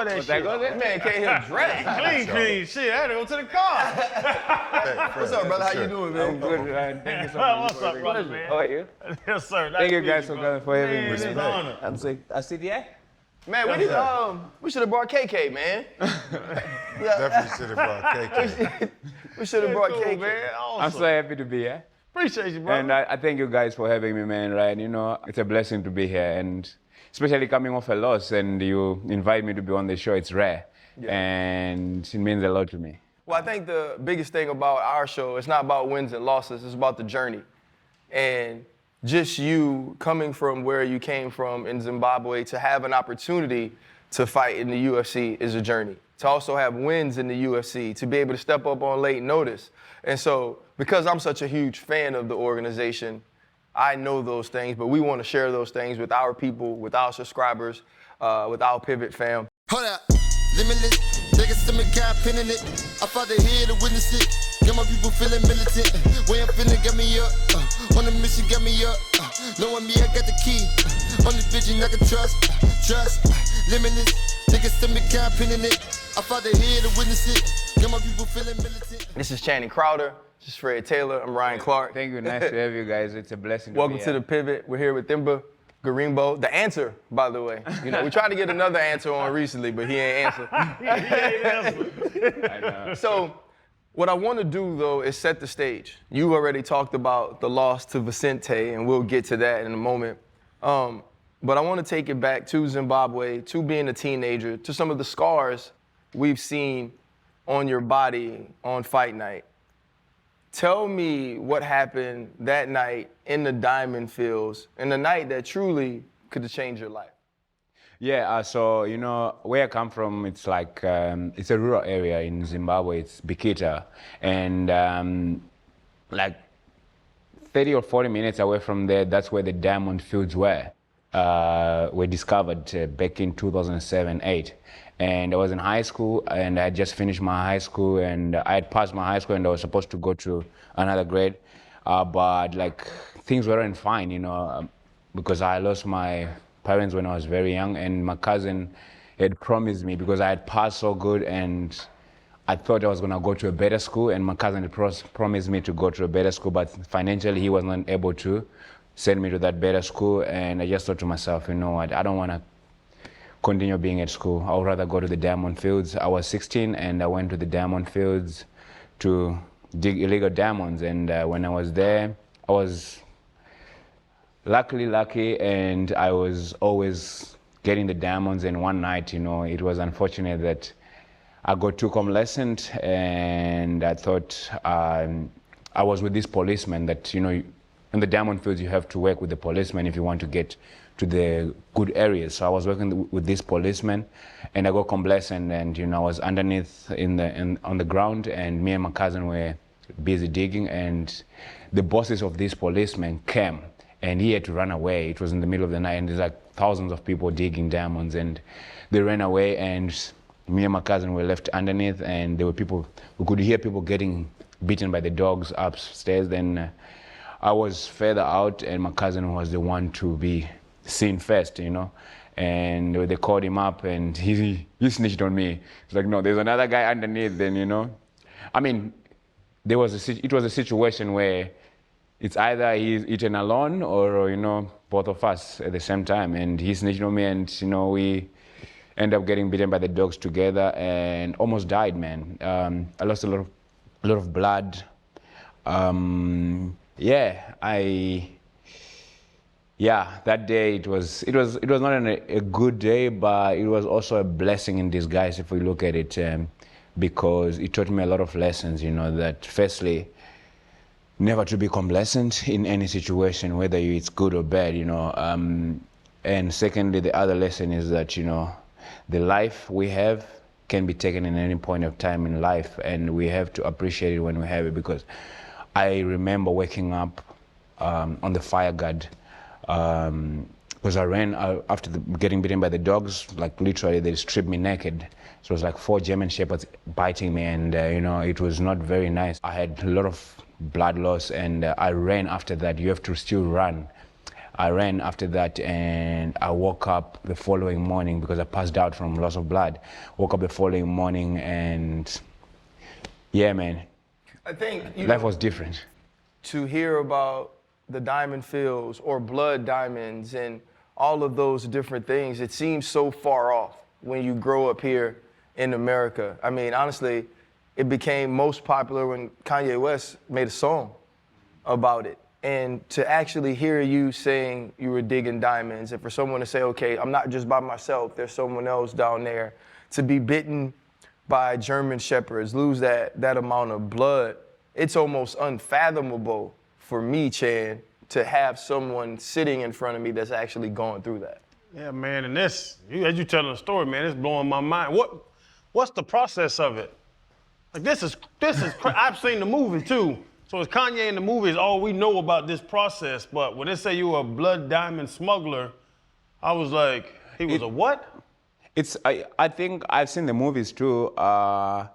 enjoy that shit. Man came here dressed. Clean shit. I had to go to the car. What's up, brother? How you doing, man? I'm good, man. Thank you so much. What's up, brother, man? How are you? Yes, sir. Thank you guys for coming for having me. It's an honor. I'm sick. I see the eye. Man, we should have brought KK, man. Definitely should have brought KK. We should have brought Cool, KK. man. Awesome. I'm so happy to be here. Appreciate you, bro. And I thank you guys for having me, man, right? You know, it's a blessing to be here. And especially coming off a loss and you invite me to be on the show, it's rare. Yeah. And it means a lot to me. Well, I think the biggest thing about our show, it's not about wins and losses, it's about the journey. And just you coming from where you came from in Zimbabwe to have an opportunity to fight in the UFC is a journey. To also have wins in the UFC, to be able to step up on late notice. And so, because I'm such a huge fan of the organization, I know those things, but we want to share those things with our people, with our subscribers, with our Pivot fam. Hold up, limitless, niggas to me cap pinning it. I fought the here to witness it. Get my people feeling militant. Way I'm feeling, get me up. On the mission, get me up. Knowing me, I got the key. Only vision I can trust. Trust, limitless, niggas to me cap pinning it. I fought the here to witness it. Get my people feeling militant. This is Channing Crowder. This is Fred Taylor. I'm Ryan Clark. Thank you. Nice to have you guys. It's a blessing Welcome to be to here. the Pivot. We're here with Themba Gorimbo. The answer, by the way. You know, we tried to get another answer on recently, but he ain't answer. I know. So, what I want to do though is set the stage. You already talked about the loss to Vincente, and we'll get to that in a moment. But I want to take it back to Zimbabwe, to being a teenager, to some of the scars we've seen on your body on fight night. Tell me what happened that night in the diamond fields, in the night that truly could have changed your life. Yeah, so, you know, where I come from, it's like, it's a rural area in Zimbabwe, it's Bikita. And like 30 or 40 minutes away from there, that's where the diamond fields were discovered back in 2007-8. And I was in high school, and I had just finished my high school, and I had passed my high school, and I was supposed to go to another grade. But like, things weren't fine, you know, because I lost my parents when I was very young, and my cousin had promised me, because I had passed so good, and I thought I was gonna go to a better school, and my cousin had promised me to go to a better school, but financially he was not able to send me to that better school. And I just thought to myself, you know what, I don't wanna continue being at school. I would rather go to the diamond fields. I was 16 and I went to the diamond fields to dig illegal diamonds. And when I was there, I was lucky, and I was always getting the diamonds. And one night, you know, it was unfortunate that I got too complacent, and I thought I was with this policeman that, you know, in the diamond fields you have to work with the policeman if you want to get to the good areas. So I was working with this policeman, and I got complacent, and, you know, I was underneath on the ground, and me and my cousin were busy digging, and the bosses of this policeman came, and he had to run away. It was in the middle of the night, and there's like thousands of people digging diamonds, and they ran away, and me and my cousin were left underneath, and there were people, we could hear people getting beaten by the dogs upstairs. Then I was further out, and my cousin was the one to be seen first, you know. And they called him up, and he snitched on me. It's like, no, there's another guy underneath. Then, you know, I mean, it was a situation where it's either he's eaten alone or, you know, both of us at the same time. And he snitched on me, and, you know, we end up getting beaten by the dogs together and almost died, man. I lost a lot of blood. That day it was not a good day, but it was also a blessing in disguise if we look at it, because it taught me a lot of lessons, you know, that firstly, never to be complacent in any situation, whether it's good or bad, you know. And secondly, the other lesson is that, you know, the life we have can be taken in any point of time in life, and we have to appreciate it when we have it. Because I remember waking up on the fire guard, because I ran after getting beaten by the dogs. Like literally, they stripped me naked. So it was like 4 German shepherds biting me, and you know, it was not very nice. I had a lot of blood loss, and I ran after that. You have to still run I ran after that, and I woke up the following morning because I passed out from loss of blood. Woke up the following morning, and yeah, man, I think life was different. To hear about the diamond fields or blood diamonds and all of those different things, it seems so far off when you grow up here in America. I mean, honestly, it became most popular when Kanye West made a song about it. And to actually hear you saying you were digging diamonds, and for someone to say, okay, I'm not just by myself, there's someone else down there, to be bitten by German shepherds, lose that amount of blood, it's almost unfathomable for me, Chan, to have someone sitting in front of me that's actually going through that. Yeah, man, and as you telling the story, man, it's blowing my mind. What's the process of it? Like this is I've seen the movie too. So it's Kanye in the movies, all we know about this process, but when they say you were a blood diamond smuggler, I was like, he was a what? I think I've seen the movies too. I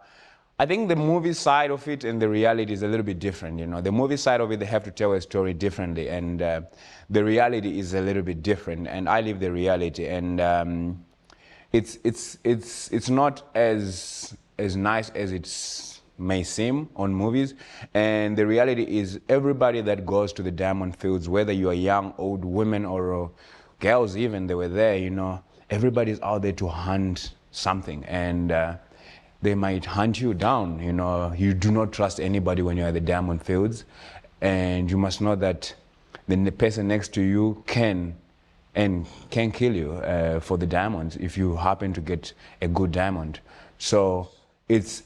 think the movie side of it and the reality is a little bit different, you know. The movie side of it, they have to tell a story differently, and the reality is a little bit different, and I live the reality, and it's not as nice as it may seem on movies, and the reality is everybody that goes to the diamond fields, whether you are young, old, women, or girls even, they were there, you know. Everybody's out there to hunt something, and they might hunt you down, you know. You do not trust anybody when you're at the diamond fields, and you must know that the person next to you can kill you for the diamonds if you happen to get a good diamond. So it's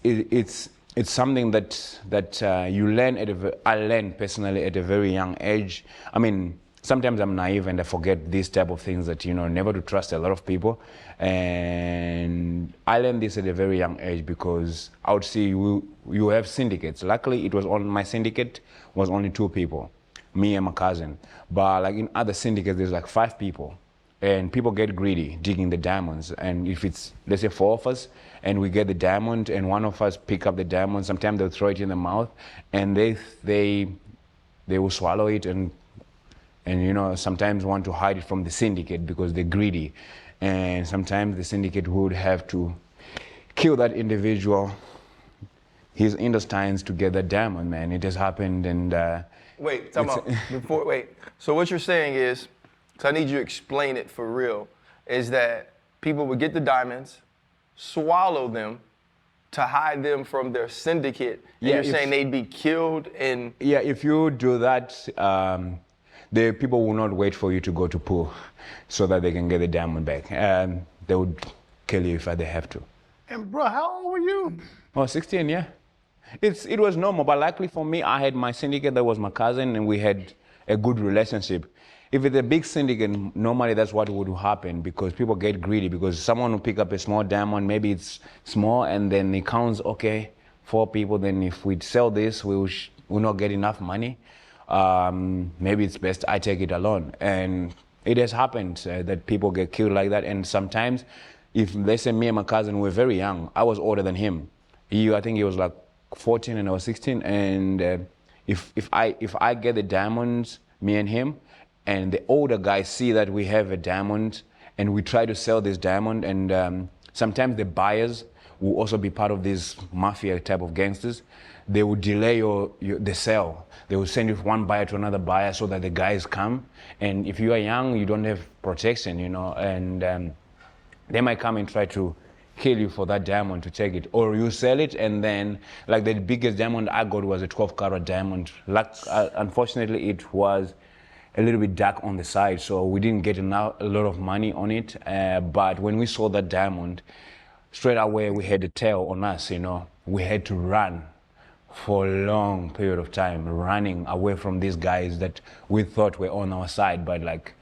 something that you learn I learned personally at a very young age. I mean, sometimes I'm naive and I forget these type of things that, you know, never to trust a lot of people. And I learned this at a very young age because I would see you have syndicates. Luckily, my syndicate was only 2 people, me and my cousin. But like in other syndicates, there's like 5 people. And people get greedy digging the diamonds. And if it's, let's say 4 of us, and we get the diamond, and one of us pick up the diamond, sometimes they'll throw it in the mouth, and they will swallow it, and you know, sometimes want to hide it from the syndicate because they're greedy. And sometimes the syndicate would have to kill that individual, his intestines, to get that diamond, man. It has happened, and Wait, time out. Wait. So what you're saying is, because I need you to explain it for real, is that people would get the diamonds, swallow them to hide them from their syndicate. And Yeah, you're saying they'd be killed and... yeah, if you do that, the people will not wait for you to go to pool so that they can get the diamond back. They would kill you if they have to. And bro, how old were you? Oh, 16, yeah. It was normal, but luckily for me, I had my syndicate that was my cousin, and we had a good relationship. If it's a big syndicate, normally that's what would happen because people get greedy because someone will pick up a small diamond, maybe it's small, and then it counts, okay, 4 people, then if we sell this, we'll not get enough money. Maybe it's best I take it alone. And it has happened that people get killed like that, and sometimes, if let's say me and my cousin were very young, I was older than him. I think he was like 14 and I was 16, and if I get the diamonds, me and him, and the older guys see that we have a diamond and we try to sell this diamond, and sometimes the buyers will also be part of these mafia type of gangsters. They will delay the sale. They will send you one buyer to another buyer so that the guys come, and if you are young, you don't have protection, you know, and they might come and try to kill you for that diamond to take it, or you sell it, and then like the biggest diamond I got was a 12-carat diamond. Unfortunately, it was a little bit dark on the side, so we didn't get a lot of money on it. But when we saw that diamond, straight away we had a tail on us, you know. We had to run for a long period of time, running away from these guys that we thought were on our side, but like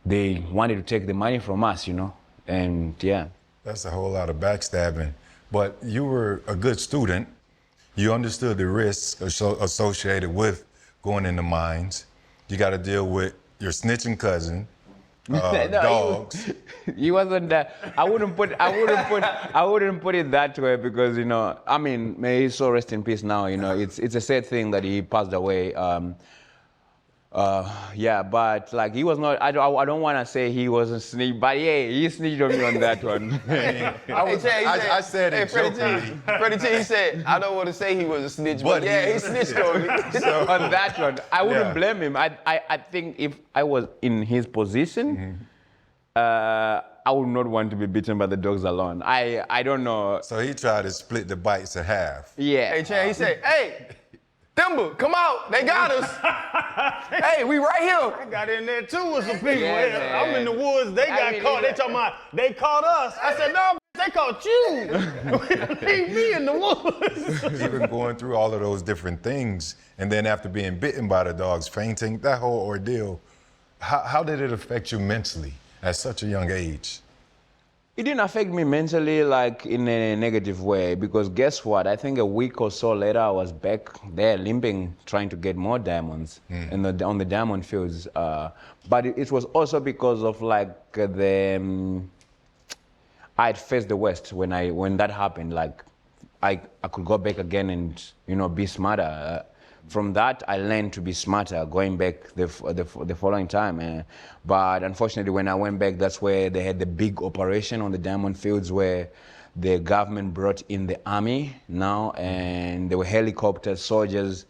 they wanted to take the money from us, you know. And yeah. That's a whole lot of backstabbing. But you were a good student. You understood the risks associated with going in the mines. You got to deal with your snitching cousin, dogs. He wasn't that. I wouldn't put it that way because, you know, I mean, may his soul rest in peace now. You know, it's a sad thing that he passed away. Yeah, but like he was not. I don't want to say he was a snitch, but yeah, he snitched on me on that one. I said it jokingly. Freddie T, he said, I don't want to say he was a snitch, but yeah, he snitched on me. On that one, I wouldn't Yeah. blame him. I think if I was in his position, I would not want to be beaten by the dogs alone. I don't know. So he tried to split the bites in half. Yeah. Hey, Chan, he said, hey, Themba, come out. They got us. Hey, we right here. I got in there too with some people. Yeah, I'm in the woods. They got mean, caught. They talking about they caught us. I said, no, they caught you. Leave me in the woods. Even going through all of those different things, and then after being bitten by the dogs, fainting, that whole ordeal, how did it affect you mentally at such a young age? It didn't affect me mentally like in a negative way because guess what? I think a week or so later I was back there limping, trying to get more diamonds on the diamond fields. But it was also because of like I'd faced the West when that happened. Like I could go back again and be smarter. From that, I learned to be smarter going back the following time. But unfortunately, when I went back, that's where they had the big operation on the diamond fields where the government brought in the army now, and there were helicopters, soldiers,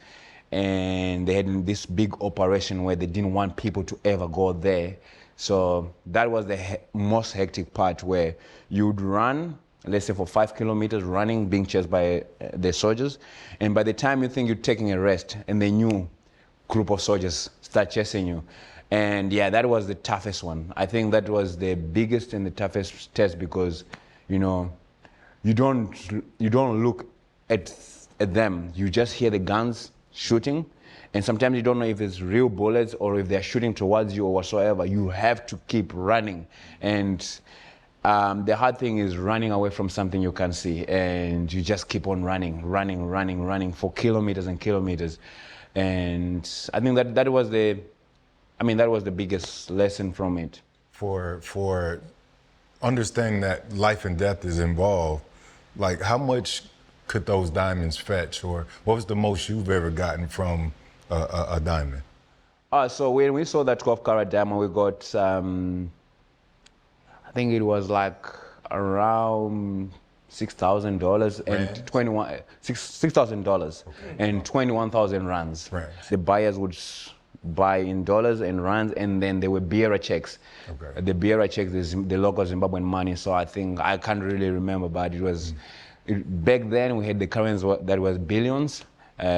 and they had this big operation where they didn't want people to ever go there. So that was the most hectic part where you'd run, let's say for 5 kilometers running, being chased by the soldiers. And by the time you think you're taking a rest, and the new group of soldiers start chasing you. And yeah, that was the toughest one. I think that was the biggest and the toughest test because, you don't look at them. You just hear the guns shooting. And sometimes you don't know if it's real bullets or if they're shooting towards you or whatsoever. You have to keep running. And the hard thing is running away from something you can't see, and you just keep on running for kilometers and kilometers. And I think that was the biggest lesson from it. For understanding that life and death is involved, like how much could those diamonds fetch, or what was the most you've ever gotten from a diamond? So when we saw that 12-carat diamond, we got I think it was like around $6,000 and $6,000 and 21,000 rands. Right. The buyers would buy in dollars and rands, and then there were bearer checks. Okay. The bearer checks is the local Zimbabwean money. So I think I can't really remember, but it was back then we had the currency that was billions.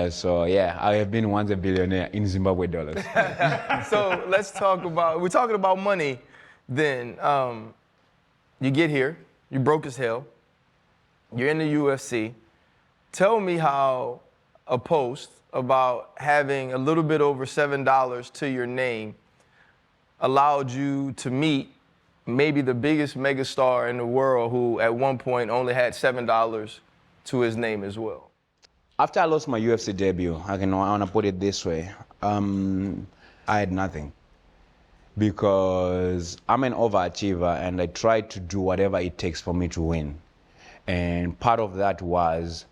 So yeah, I have been once a billionaire in Zimbabwe dollars. So let's talk about, we're talking about money then. You get here, you broke as hell, you're in the UFC. Tell me how a post about having a little bit over $7 to your name allowed you to meet maybe the biggest megastar in the world who at one point only had $7 to his name as well. After I lost my UFC debut, I want to put it this way, I had nothing. Because I'm an overachiever and I try to do whatever it takes for me to win. And part of that was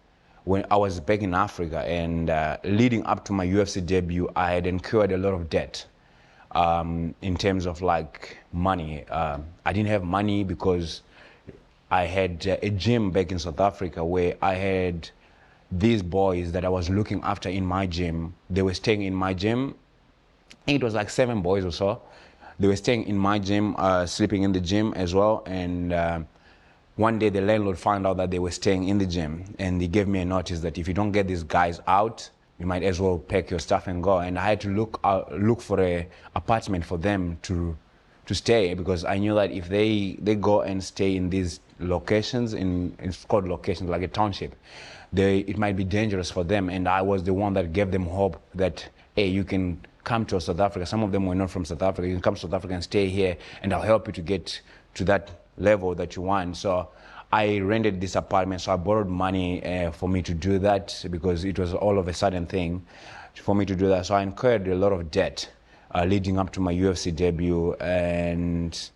when I was back in Africa and leading up to my UFC debut, I had incurred a lot of debt in terms of like money. I didn't have money because I had a gym back in South Africa where I had these boys that I was looking after in my gym. They were staying in my gym. It was like 7 boys or so. They were staying in my gym, sleeping in the gym as well. And one day the landlord found out that they were staying in the gym, and he gave me a notice that if you don't get these guys out, you might as well pack your stuff and go. And I had to look for an apartment for them to stay, because I knew that if they go and stay in these locations, it's called locations, like a township, it might be dangerous for them. And I was the one that gave them hope that, hey, you can come to South Africa. Some of them were not from South Africa. You can come to South Africa and stay here, and I'll help you to get to that level that you want. So I rented this apartment, so I borrowed money for me to do that, because it was all of a sudden thing for me to do that. So I incurred a lot of debt leading up to my UFC debut, and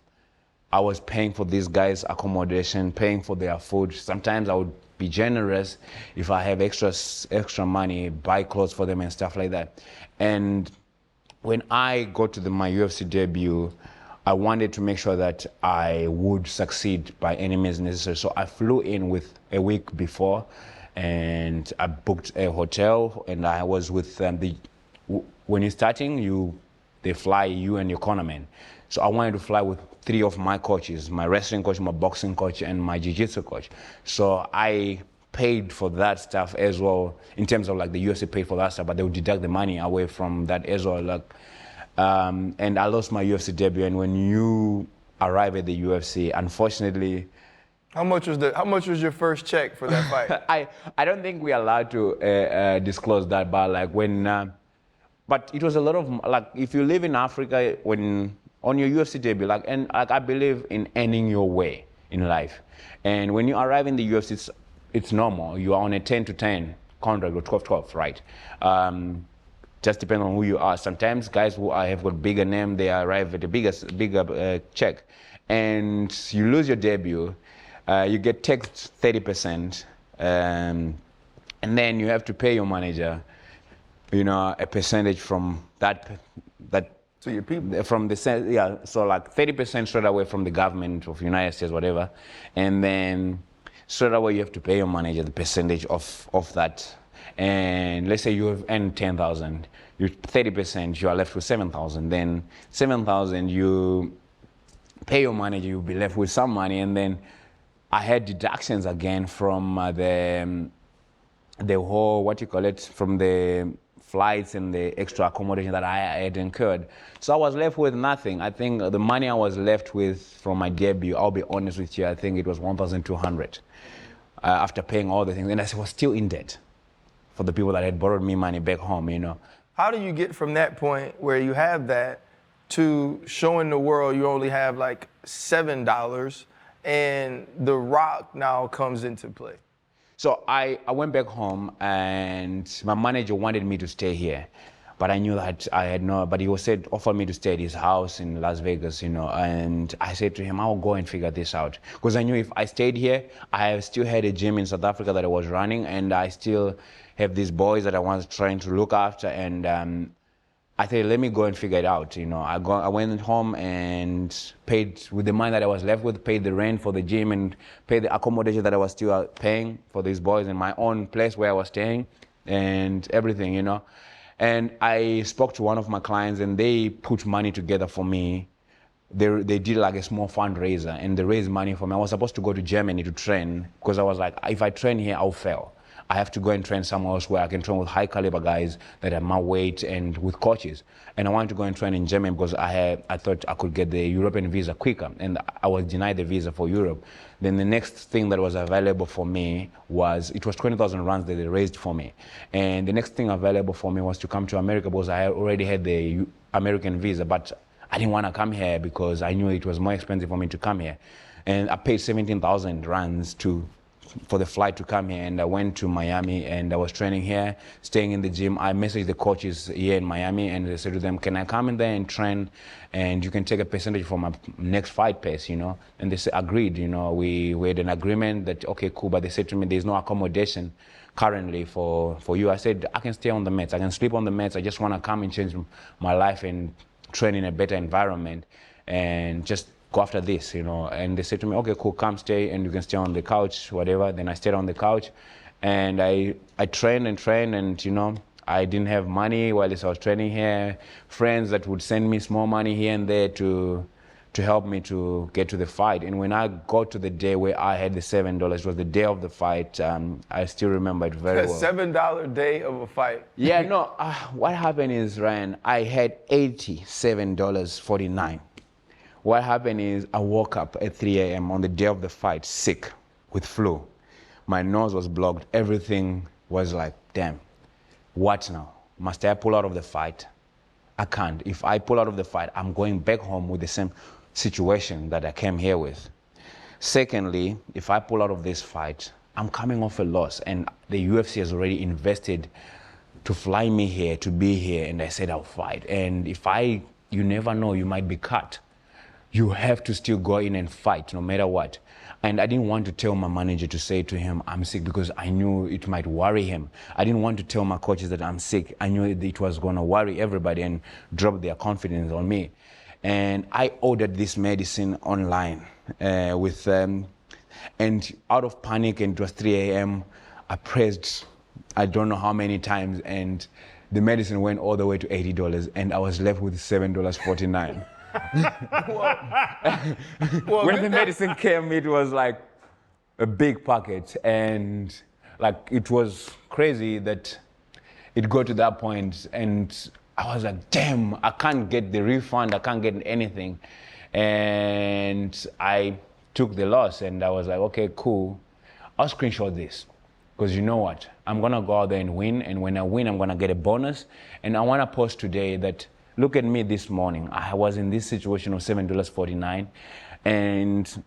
I was paying for these guys' accommodation, paying for their food. Sometimes I would be generous if I have extra money, buy clothes for them and stuff like that. And when I got to my UFC debut, I wanted to make sure that I would succeed by any means necessary. So I flew in with a week before, and I booked a hotel, and I was with when you're starting, they fly you and your cornerman. So I wanted to fly with 3 of my coaches, my wrestling coach, my boxing coach, and my jiu-jitsu coach. So I paid for that stuff as well, in terms of like the UFC paid for that stuff, but they would deduct the money away from that as well. Like, and I lost my UFC debut, and when you arrive at the UFC, unfortunately, How much was your first check for that fight? I don't think we're allowed to disclose that, but like but it was a lot of, like, if you live in Africa, when on your UFC debut, like, and like, I believe in ending your way in life. And when you arrive in the UFC, it's normal. You are on a 10-to-10 contract or 12-12, right? Just depending on who you are. Sometimes guys who have got bigger name, they arrive at a bigger check. And you lose your debut, you get taxed 30%, and then you have to pay your manager, a percentage from that To your people. from the, yeah, so like 30% straight away from the government of United States, whatever, and then straight away you have to pay your manager the percentage of that. And let's say you have earned 10,000, you 30%, you are left with 7,000. Then 7,000, you pay your manager, you'll be left with some money, and then I had deductions again from the whole, from the flights and the extra accommodation that I had incurred. So I was left with nothing. I think the money I was left with from my debut, I'll be honest with you, I think it was 1,200 after paying all the things. And I was still in debt for the people that had borrowed me money back home, How do you get from that point where you have that to showing the world you only have like $7 and The Rock now comes into play? So I went back home, and my manager wanted me to stay here, but I knew that I had but he offered me to stay at his house in Las Vegas, and I said to him, I'll go and figure this out. Because I knew if I stayed here, I still had a gym in South Africa that I was running, and I still have these boys that I was trying to look after, and I said, let me go and figure it out. I went home and paid with the money that I was left with, paid the rent for the gym and paid the accommodation that I was still paying for these boys in my own place where I was staying and everything, And I spoke to one of my clients, and they put money together for me. They did like a small fundraiser, and they raised money for me. I was supposed to go to Germany to train, because I was like, if I train here, I'll fail. I have to go and train somewhere else where I can train with high caliber guys that are my weight and with coaches. And I wanted to go and train in Germany because I thought I could get the European visa quicker, and I was denied the visa for Europe. Then the next thing that was available for me it was 20,000 rands that they raised for me. And the next thing available for me was to come to America, because I already had the American visa, but I didn't want to come here because I knew it was more expensive for me to come here. And I paid 17,000 rands for the flight to come here, and I went to Miami, and I was training here, staying in the gym. I messaged the coaches here in Miami, and I said to them, can I come in there and train, and you can take a percentage from my next fight pace, And they said, agreed, we had an agreement that, okay, cool, but they said to me, there's no accommodation currently for you. I said, I can stay on the mats, I can sleep on the mats, I just want to come and change my life and train in a better environment and just go after this, And they said to me, okay, cool, come stay, and you can stay on the couch, whatever. Then I stayed on the couch, and I trained, and I didn't have money while I was training here. Friends that would send me small money here and there to help me to get to the fight. And when I got to the day where I had the $7, it was the day of the fight. I still remember it very well. A $7 day of a fight. Yeah, no. What happened is, Ryan, I had $87.49. What happened is I woke up at 3 a.m. on the day of the fight, sick with flu. My nose was blocked. Everything was like, damn, what now? Must I pull out of the fight? I can't. If I pull out of the fight, I'm going back home with the same situation that I came here with. Secondly, if I pull out of this fight, I'm coming off a loss, and the UFC has already invested to fly me here, to be here, and I said I'll fight. And you never know, you might be cut. you have to still go in and fight no matter what. And I didn't want to tell my manager to say to him, I'm sick, because I knew it might worry him. I didn't want to tell my coaches that I'm sick. I knew it was going to worry everybody and drop their confidence on me. And I ordered this medicine online and out of panic, and it was 3 a.m., I pressed I don't know how many times, and the medicine went all the way to $80, and I was left with $7.49. When the medicine came, it was like a big packet, and like it was crazy that it got to that point, and I was like, damn, I can't get the refund, I can't get anything. And I took the loss, and I was like, okay, cool, I'll screenshot this. Because you know what, I'm gonna go out there and win, and when I win, I'm gonna get a bonus. And I wanna post today that, look at me this morning. I was in this situation of $7.49, and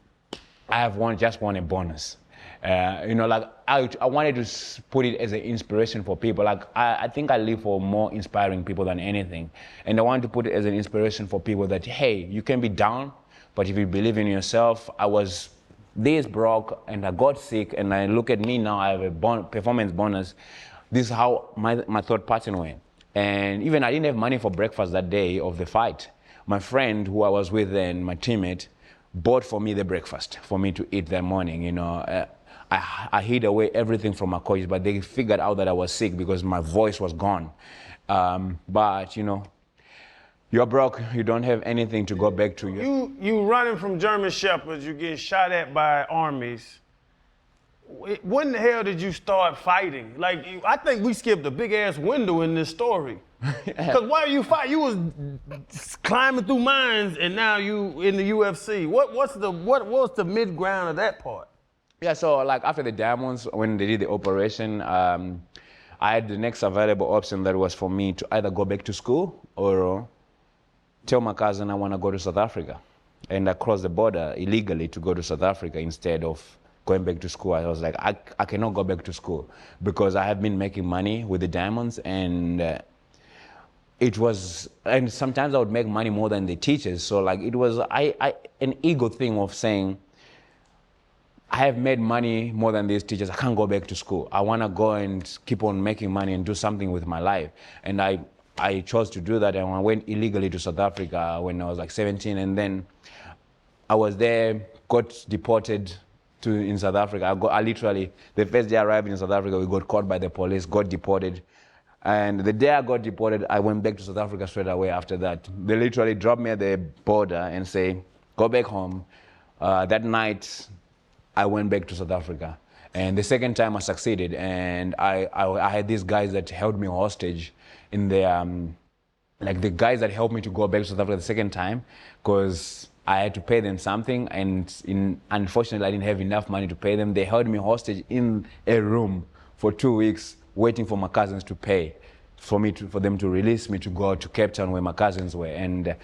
I have just won a bonus. You know, like I wanted to put it as an inspiration for people. Like I think I live for more inspiring people than anything. And I wanted to put it as an inspiration for people that, hey, you can be down, but if you believe in yourself, I was this broke and I got sick, and I look at me now, I have a performance bonus. This is how my thought pattern went. And even I didn't have money for breakfast that day of the fight. My friend who I was with then, my teammate, bought for me the breakfast for me to eat that morning. You know, I hid away everything from my coaches, but they figured out that I was sick because my voice was gone. But you know, you're broke, you don't have anything to go back to. You running from German Shepherds, you getting shot at by armies. When the hell did you start fighting? Like, I think we skipped a big ass window in this story. Because why are you fighting? You was climbing through mines, and now you in the UFC. What was the mid ground of that part? Yeah, so like after the Diamonds, when they did the operation, I had the next available option that was for me to either go back to school or tell my cousin I want to go to South Africa. And I crossed the border illegally to go to South Africa instead of going back to school. I was like, I cannot go back to school because I have been making money with the Diamonds, and and sometimes I would make money more than the teachers. So like it was an ego thing of saying, I have made money more than these teachers, I can't go back to school. I want to go and keep on making money and do something with my life. And I chose to do that, and I went illegally to South Africa when I was like 17, and then I was there, got deported in South Africa. I literally, the first day I arrived in South Africa, we got caught by the police, got deported. And the day I got deported, I went back to South Africa straight away after that. They literally dropped me at the border and say, go back home. That night, I went back to South Africa. And the second time I succeeded, and I had these guys that held me hostage in the, like the guys that helped me to go back to South Africa the second time, because I had to pay them something, and unfortunately I didn't have enough money to pay them. They held me hostage in a room for 2 weeks, waiting for my cousins to pay, for them to release me to go to Cape Town where my cousins were. And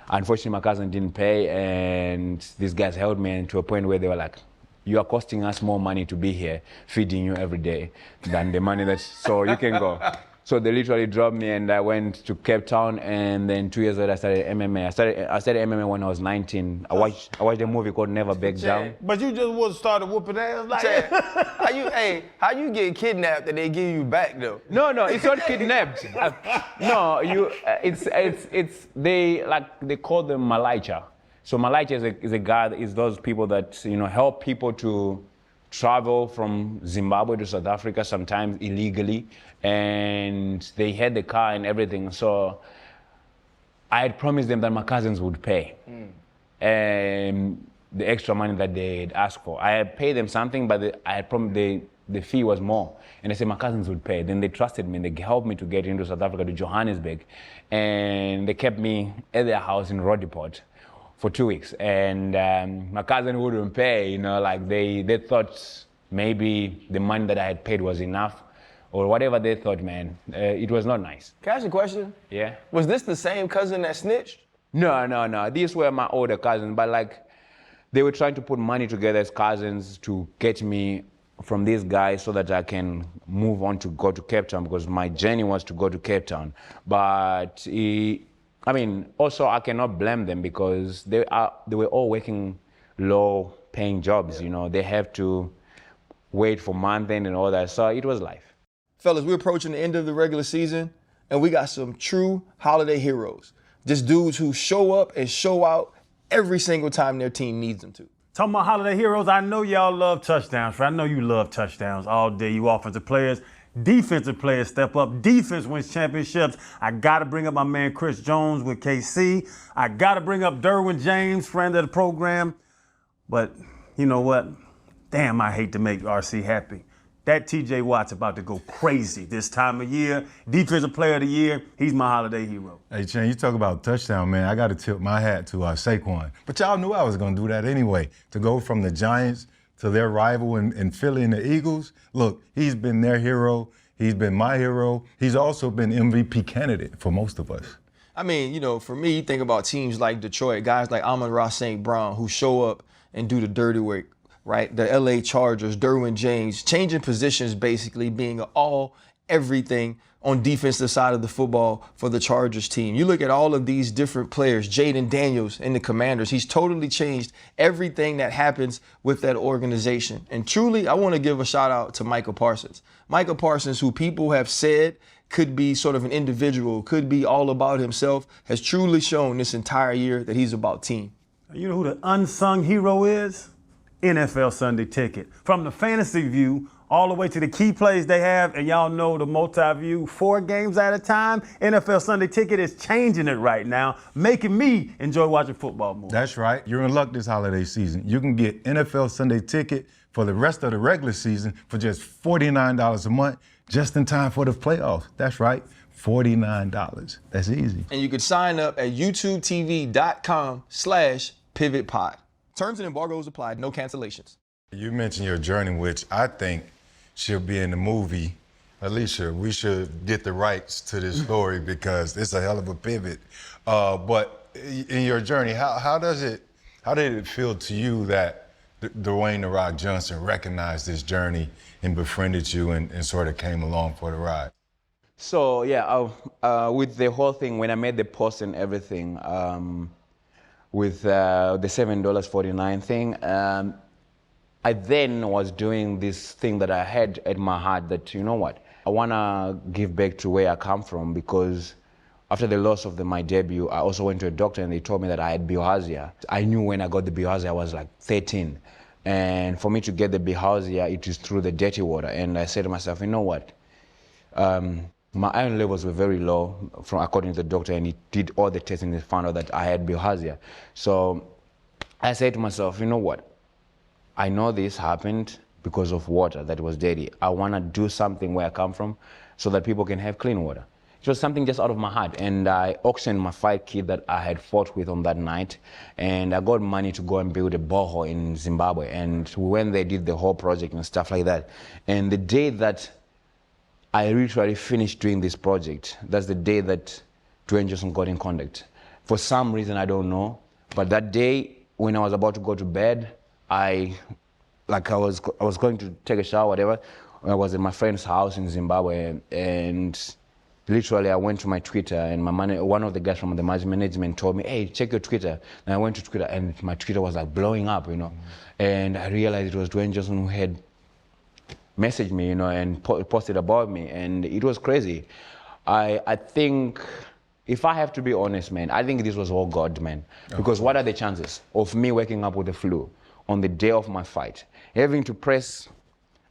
unfortunately my cousin didn't pay, and these guys held me to a point where they were like, you are costing us more money to be here, feeding you every day, than the money so you can go. So they literally dropped me, and I went to Cape Town, and then 2 years later I started MMA. I started MMA when I was 19. I watched a movie called Never Back Down. But you just started whooping ass like that. How you get kidnapped and they give you back though? No, it's not kidnapped. They call them Malaicha. So Malaicha is a guy, is those people that help people to travel from Zimbabwe to South Africa, sometimes illegally, and they had the car and everything. So I had promised them that my cousins would pay the extra money that they had asked for. I had paid them something, but I had promised the fee was more. And they said my cousins would pay. Then they trusted me, and they helped me to get into South Africa, to Johannesburg. And they kept me at their house in Roodepoort for 2 weeks, and my cousin wouldn't pay. Like they thought maybe the money that I had paid was enough, or whatever they thought, man. It was not nice. Can I ask you a question? Yeah. Was this the same cousin that snitched? No. These were my older cousins, but like they were trying to put money together as cousins to get me from these guys so that I can move on to go to Cape Town, because my journey was to go to Cape Town. But I mean, also I cannot blame them because they were all working low-paying jobs. You know, they have to wait for month end and all that. So it was life. Fellas, we're approaching the end of the regular season, and we got some true holiday heroes. Just dudes who show up and show out every single time their team needs them to. Talking about holiday heroes, I know y'all love touchdowns. I know you love touchdowns all day, you offensive players. Defensive players step up. Defense wins championships. I got to bring up my man Chris Jones with KC. I got to bring up Derwin James, friend of the program. But you know what? Damn, I hate to make RC happy. That TJ Watt's about to go crazy this time of year. Defensive player of the year, he's my holiday hero. Hey, Chen, you talk about touchdown, man. I got to tip my hat to Saquon. But y'all knew I was going to do that anyway. To go from the Giants to their rival in Philly and the Eagles. Look, he's been their hero. He's been my hero. He's also been MVP candidate for most of us. I mean, you know, for me, you think about teams like Detroit, guys like Amon-Ra St. Brown who show up and do the dirty work, right? The LA Chargers, Derwin James, changing positions basically, being all everything on defensive side of the football for the Chargers team. You look at all of these different players, Jaden Daniels in the Commanders, he's totally changed everything that happens with that organization. And truly, I want to give a shout out to Micah Parsons. Micah Parsons, who people have said could be sort of an individual, could be all about himself, has truly shown this entire year that he's about team. You know who the unsung hero is? NFL Sunday Ticket. From the fantasy view all the way to the key plays they have, and y'all know the multi-view, 4 games at a time, NFL Sunday Ticket is changing it right now, making me enjoy watching football more. That's right. You're in luck this holiday season. You can get NFL Sunday Ticket for the rest of the regular season for just $49 a month, just in time for the playoffs. That's right, $49. That's easy. And you can sign up at youtubetv.com/pivotpod. Terms and embargoes applied, no cancellations. You mentioned your journey, which I think should be in the movie. Alicia, we should get the rights to this story because it's a hell of a pivot. But in your journey, how did it feel to you that Dwayne "The Rock" Johnson recognized this journey and befriended you and sort of came along for the ride? So yeah, with the whole thing, when I made the post and everything, with the $7.49 thing, I then was doing this thing that I had at my heart that, you know what, I want to give back to where I come from, because after the loss of my debut, I also went to a doctor and they told me that I had bilharzia. I knew when I got the bilharzia, I was like 13. And for me to get the bilharzia, it is through the dirty water. And I said to myself, you know what, my iron levels were very low, according to the doctor, and he did all the testing and found out that I had bilharzia. So I said to myself, you know what, I know this happened because of water that was dirty. I want to do something where I come from so that people can have clean water. It was something just out of my heart, and I auctioned my fight kit that I had fought with on that night, and I got money to go and build a borehole in Zimbabwe, and we went there, did the whole project and stuff like that. And the day that I literally finished doing this project, that's the day that Dwayne Johnson got in contact. For some reason, I don't know, but that day when I was about to go to bed, I was going to take a shower, whatever. I was at my friend's house in Zimbabwe, and literally I went to my Twitter, and one of the guys from the management told me, hey, check your Twitter. And I went to Twitter, and my Twitter was like blowing up, you know. And I realized it was Dwayne Johnson who had messaged me, you know, and posted about me, and it was crazy. I think, if I have to be honest, man, I think this was all God, man. Because what are the chances of me waking up with the flu on the day of my fight, having to press?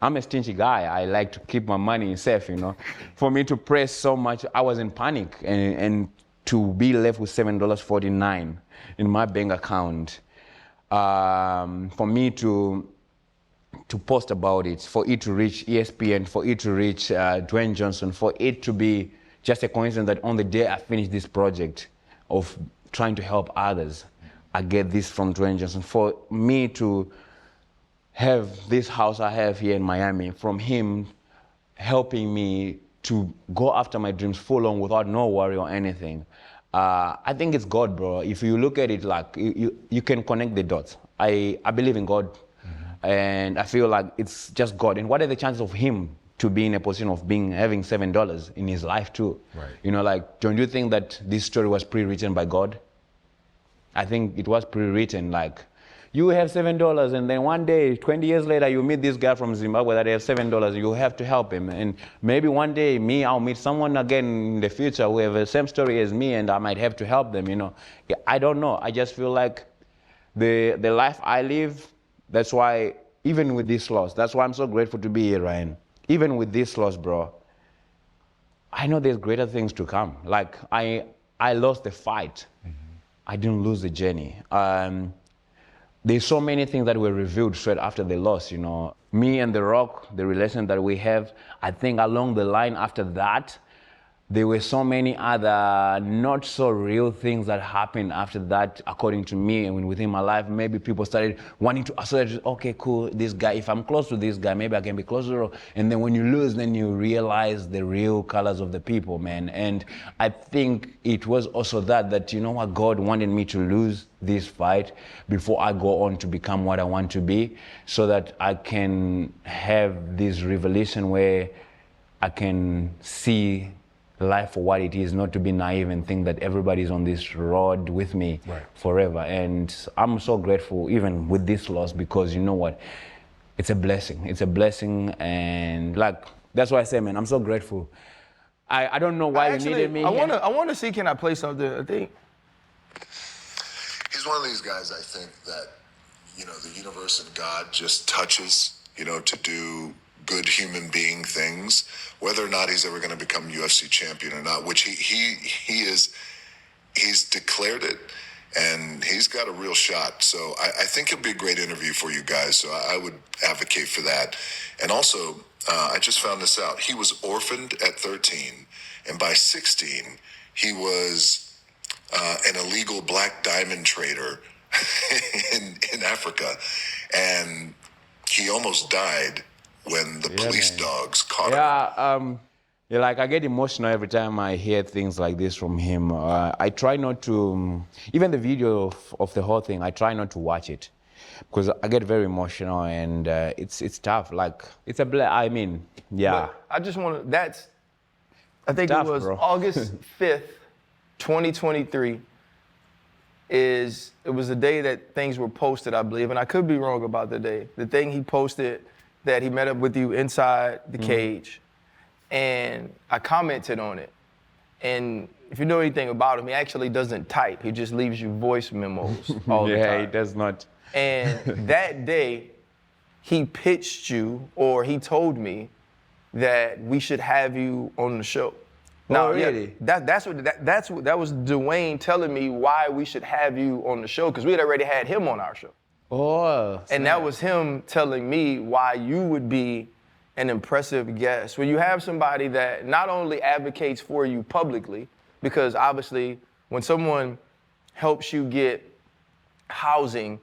I'm a stingy guy. I like to keep my money safe, you know. For me to press so much, I was in panic, and to be left with $7.49 in my bank account, for me to post about it, for it to reach ESPN, for it to reach Dwayne Johnson, for it to be just a coincidence that on the day I finished this project of trying to help others, I get this from Dwayne Johnson. For me to have this house I have here in Miami, from him helping me to go after my dreams full on without no worry or anything, I think it's God, bro. If you look at it like, you can connect the dots. I believe in God. And I feel like it's just God. And what are the chances of him to be in a position of having $7 in his life too. Right. You know, like, don't you think that this story was pre-written by God? I think it was pre-written, like, you have $7 and then one day, 20 years later, you meet this guy from Zimbabwe that has $7, you have to help him. And maybe one day, I'll meet someone again in the future who have the same story as me and I might have to help them, you know. I don't know, I just feel like the life I live, that's why, even with this loss, that's why I'm so grateful to be here, Ryan. Even with this loss, bro, I know there's greater things to come. Like, I lost the fight. I didn't lose the journey. There's so many things that were revealed straight after the loss, you know. Me and The Rock, the relation that we have, I think along the line after that, there were so many other not so real things that happened after that, according to me, and within my life. Maybe people started wanting to associate, okay, cool, this guy, if I'm close to this guy, maybe I can be closer. And then when you lose, then you realize the real colors of the people, man. And I think it was also that, you know what, God wanted me to lose this fight before I go on to become what I want to be, so that I can have this revelation where I can see life for what it is, not to be naive and think that everybody's on this road with me forever. And I'm so grateful even with this loss, because you know what, it's a blessing. It's a blessing, and like, that's why I say, man, I'm so grateful. I don't know why you needed me. I want to see, can I play something? I think he's one of these guys, I think, that, you know, the universe and God just touches, you know, to do good human being things, whether or not he's ever going to become UFC champion or not, which he's declared it, and he's got a real shot. So I think it'll be a great interview for you guys. So I would advocate for that. And also, I just found this out. He was orphaned at 13, and by 16, he was an illegal black diamond trader in Africa, and he almost died when the police dogs caught him. Yeah, like, I get emotional every time I hear things like this from him. I try not to, even the video of the whole thing, I try not to watch it, because I get very emotional, and it's tough. Like, it's I mean, yeah. But I just want to, I think tough, it was bro. August 5th, 2023, it was the day that things were posted, I believe, and I could be wrong about the day. The thing he posted, that he met up with you inside the cage, and I commented on it. And if you know anything about him, he actually doesn't type. He just leaves you voice memos all the time. Yeah, he does not. And that day, he pitched you, or he told me that we should have you on the show. Now, really? Yeah, that was Dwayne telling me why we should have you on the show, because we had already had him on our show. Oh, and that was him telling me why you would be an impressive guest. When you have somebody that not only advocates for you publicly, because obviously when someone helps you get housing,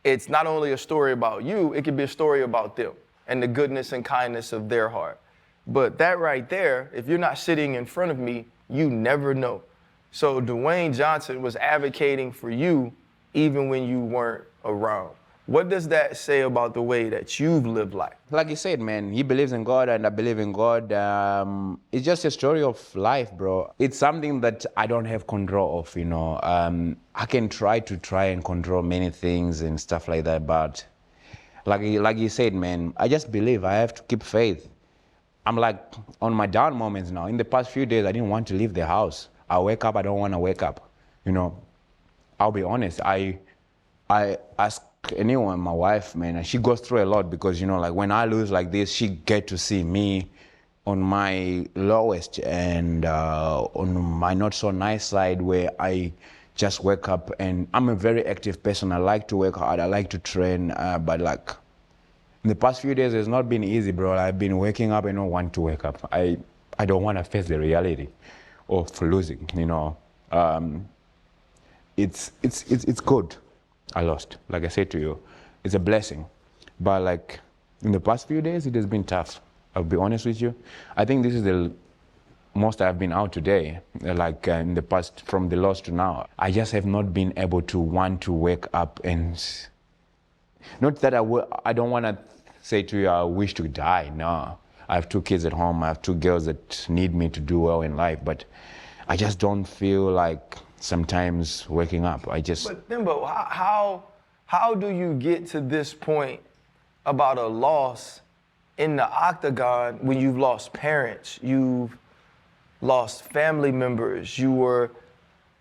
it's not only a story about you, it could be a story about them and the goodness and kindness of their heart. But that right there, if you're not sitting in front of me, you never know. So Dwayne Johnson was advocating for you even when you weren't around. What does that say about the way that you've lived life? Like you said, man, he believes in God and I believe in God. It's just a story of life, bro. It's something that I don't have control of, you know. I can try and control many things and stuff like that, but like you said, man, I just believe. I have to keep faith. I'm like on my down moments now. In the past few days, I didn't want to leave the house. I wake up, I don't want to wake up. You know, I'll be honest. I ask anyone, my wife, man, and she goes through a lot because, you know, like when I lose like this, she get to see me on my lowest and on my not so nice side where I just wake up, and I'm a very active person. I like to work hard. I like to train, but like in the past few days, it's not been easy, bro. I've been waking up. I don't want to wake up. I don't want to face the reality of losing. You know, it's good. I lost. Like I said to you, it's a blessing. But like in the past few days, it has been tough. I'll be honest with you. I think this is the most I've been out today, like in the past, from the loss to now. I just have not been able to want to wake up and, not that I don't want to say to you, I wish to die, no. I have 2 kids at home. I have 2 girls that need me to do well in life, but I just don't feel like sometimes waking up. But Themba, how do you get to this point about a loss in the octagon when you've lost parents, you've lost family members, you were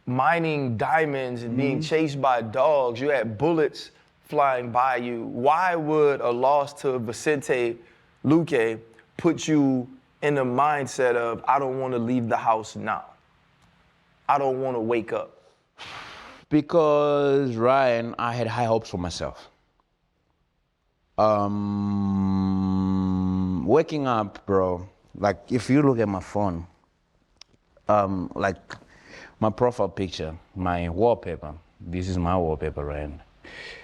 mining diamonds and being chased by dogs, you had bullets flying by you? Why would a loss to Vincente Luque put you in the mindset of, I don't want to leave the house now? I don't want to wake up? Because, Ryan, I had high hopes for myself. Waking up, bro, like if you look at my phone, like my profile picture, my wallpaper, this is my wallpaper, Ryan.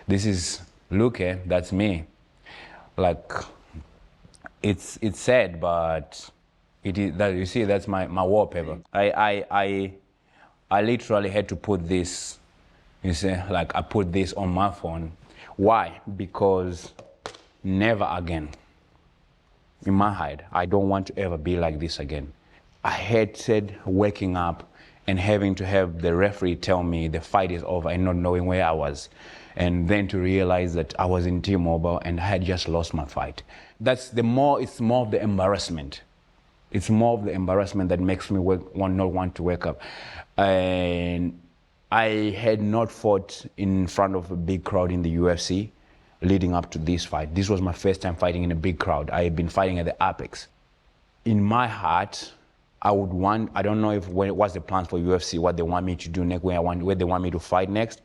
This is Luque, that's me. Like, it's sad, but it is that, you see, that's my wallpaper. I literally had to put this, you see, like I put this on my phone. Why? Because never again. In my head, I don't want to ever be like this again. I hated waking up and having to have the referee tell me the fight is over and not knowing where I was. And then to realize that I was in T-Mobile and I had just lost my fight. It's more of the embarrassment. It's more of the embarrassment that makes me not want to wake up. And I had not fought in front of a big crowd in the UFC leading up to this fight. This was my first time fighting in a big crowd. I had been fighting at the Apex. In my heart, I don't know if what's the plan for UFC, what they want me to do next, where they want me to fight next.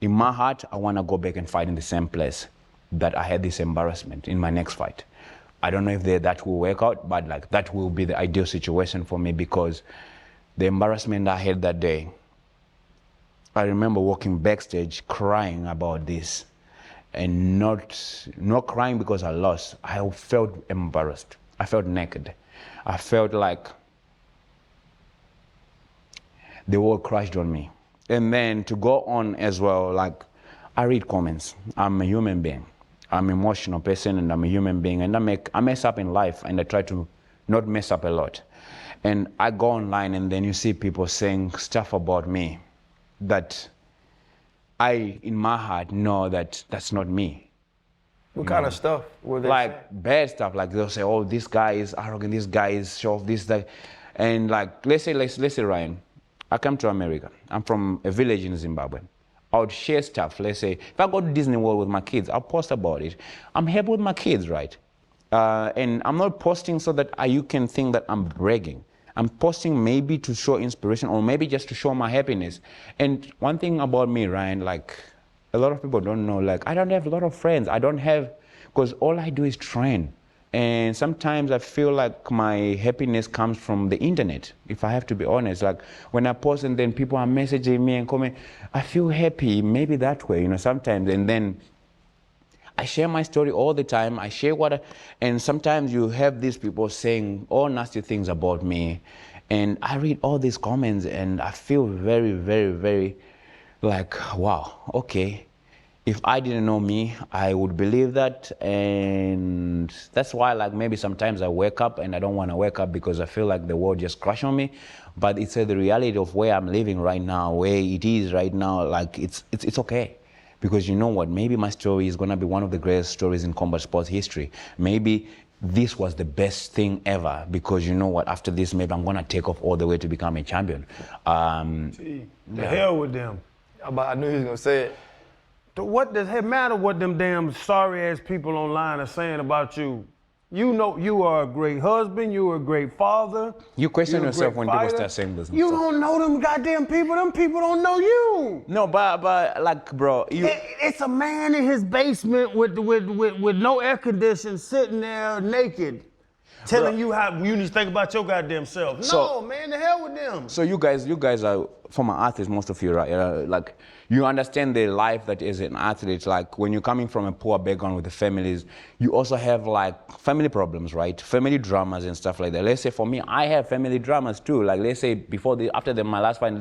In my heart, I want to go back and fight in the same place that I had this embarrassment in my next fight. I don't know if that will work out, but like that will be the ideal situation for me, because the embarrassment I had that day, I remember walking backstage crying about this, and not crying because I lost. I felt embarrassed. I felt naked. I felt like the world crashed on me. And then to go on as well, like I read comments. I'm a human being. I'm an emotional person and I'm a human being, and I mess up in life, and I try to not mess up a lot. And I go online and then you see people saying stuff about me that I, in my heart, know that that's not me. What kind of stuff were they like saying? Bad stuff, like they'll say, oh, this guy is arrogant, this guy is show off, this, that. And like, let's say Ryan, I come to America. I'm from a village in Zimbabwe. I would share stuff. Let's say, if I go to Disney World with my kids, I'll post about it. I'm happy with my kids, right? And I'm not posting so that you can think that I'm bragging. I'm posting maybe to show inspiration, or maybe just to show my happiness. And one thing about me, Ryan, like a lot of people don't know, like I don't have a lot of friends. Because all I do is train. And sometimes I feel like my happiness comes from the internet, if I have to be honest. Like when I post and then people are messaging me and comment, I feel happy, maybe that way, sometimes. And then I share my story all the time. I share and sometimes you have these people saying all nasty things about me. And I read all these comments and I feel very, very, very like, wow, okay. If I didn't know me, I would believe that. And that's why, like, maybe sometimes I wake up and I don't want to wake up because I feel like the world just crashed on me. But it's the reality of where I'm living right now, where it is right now. Like, it's okay. Because you know what? Maybe my story is going to be one of the greatest stories in combat sports history. Maybe this was the best thing ever, because you know what? After this, maybe I'm going to take off all the way to become a champion. The hell with them. I knew he was going to say it. What does it matter what them damn sorry-ass people online are saying about you? You know you are a great husband, you are a great father. You question yourself when people start saying this. You don't know them goddamn people. Them people don't know you. No, but like, bro, it's a man in his basement with no air conditioning, sitting there naked, telling you how you need to think about your goddamn self. No, man, the hell with them. So you guys are former athletes, most of you, right? Like, you understand the life that is an athlete. Like, when you're coming from a poor background with the families, you also have like family problems, right? Family dramas and stuff like that. Let's say for me, I have family dramas too. Like, let's say my last fight,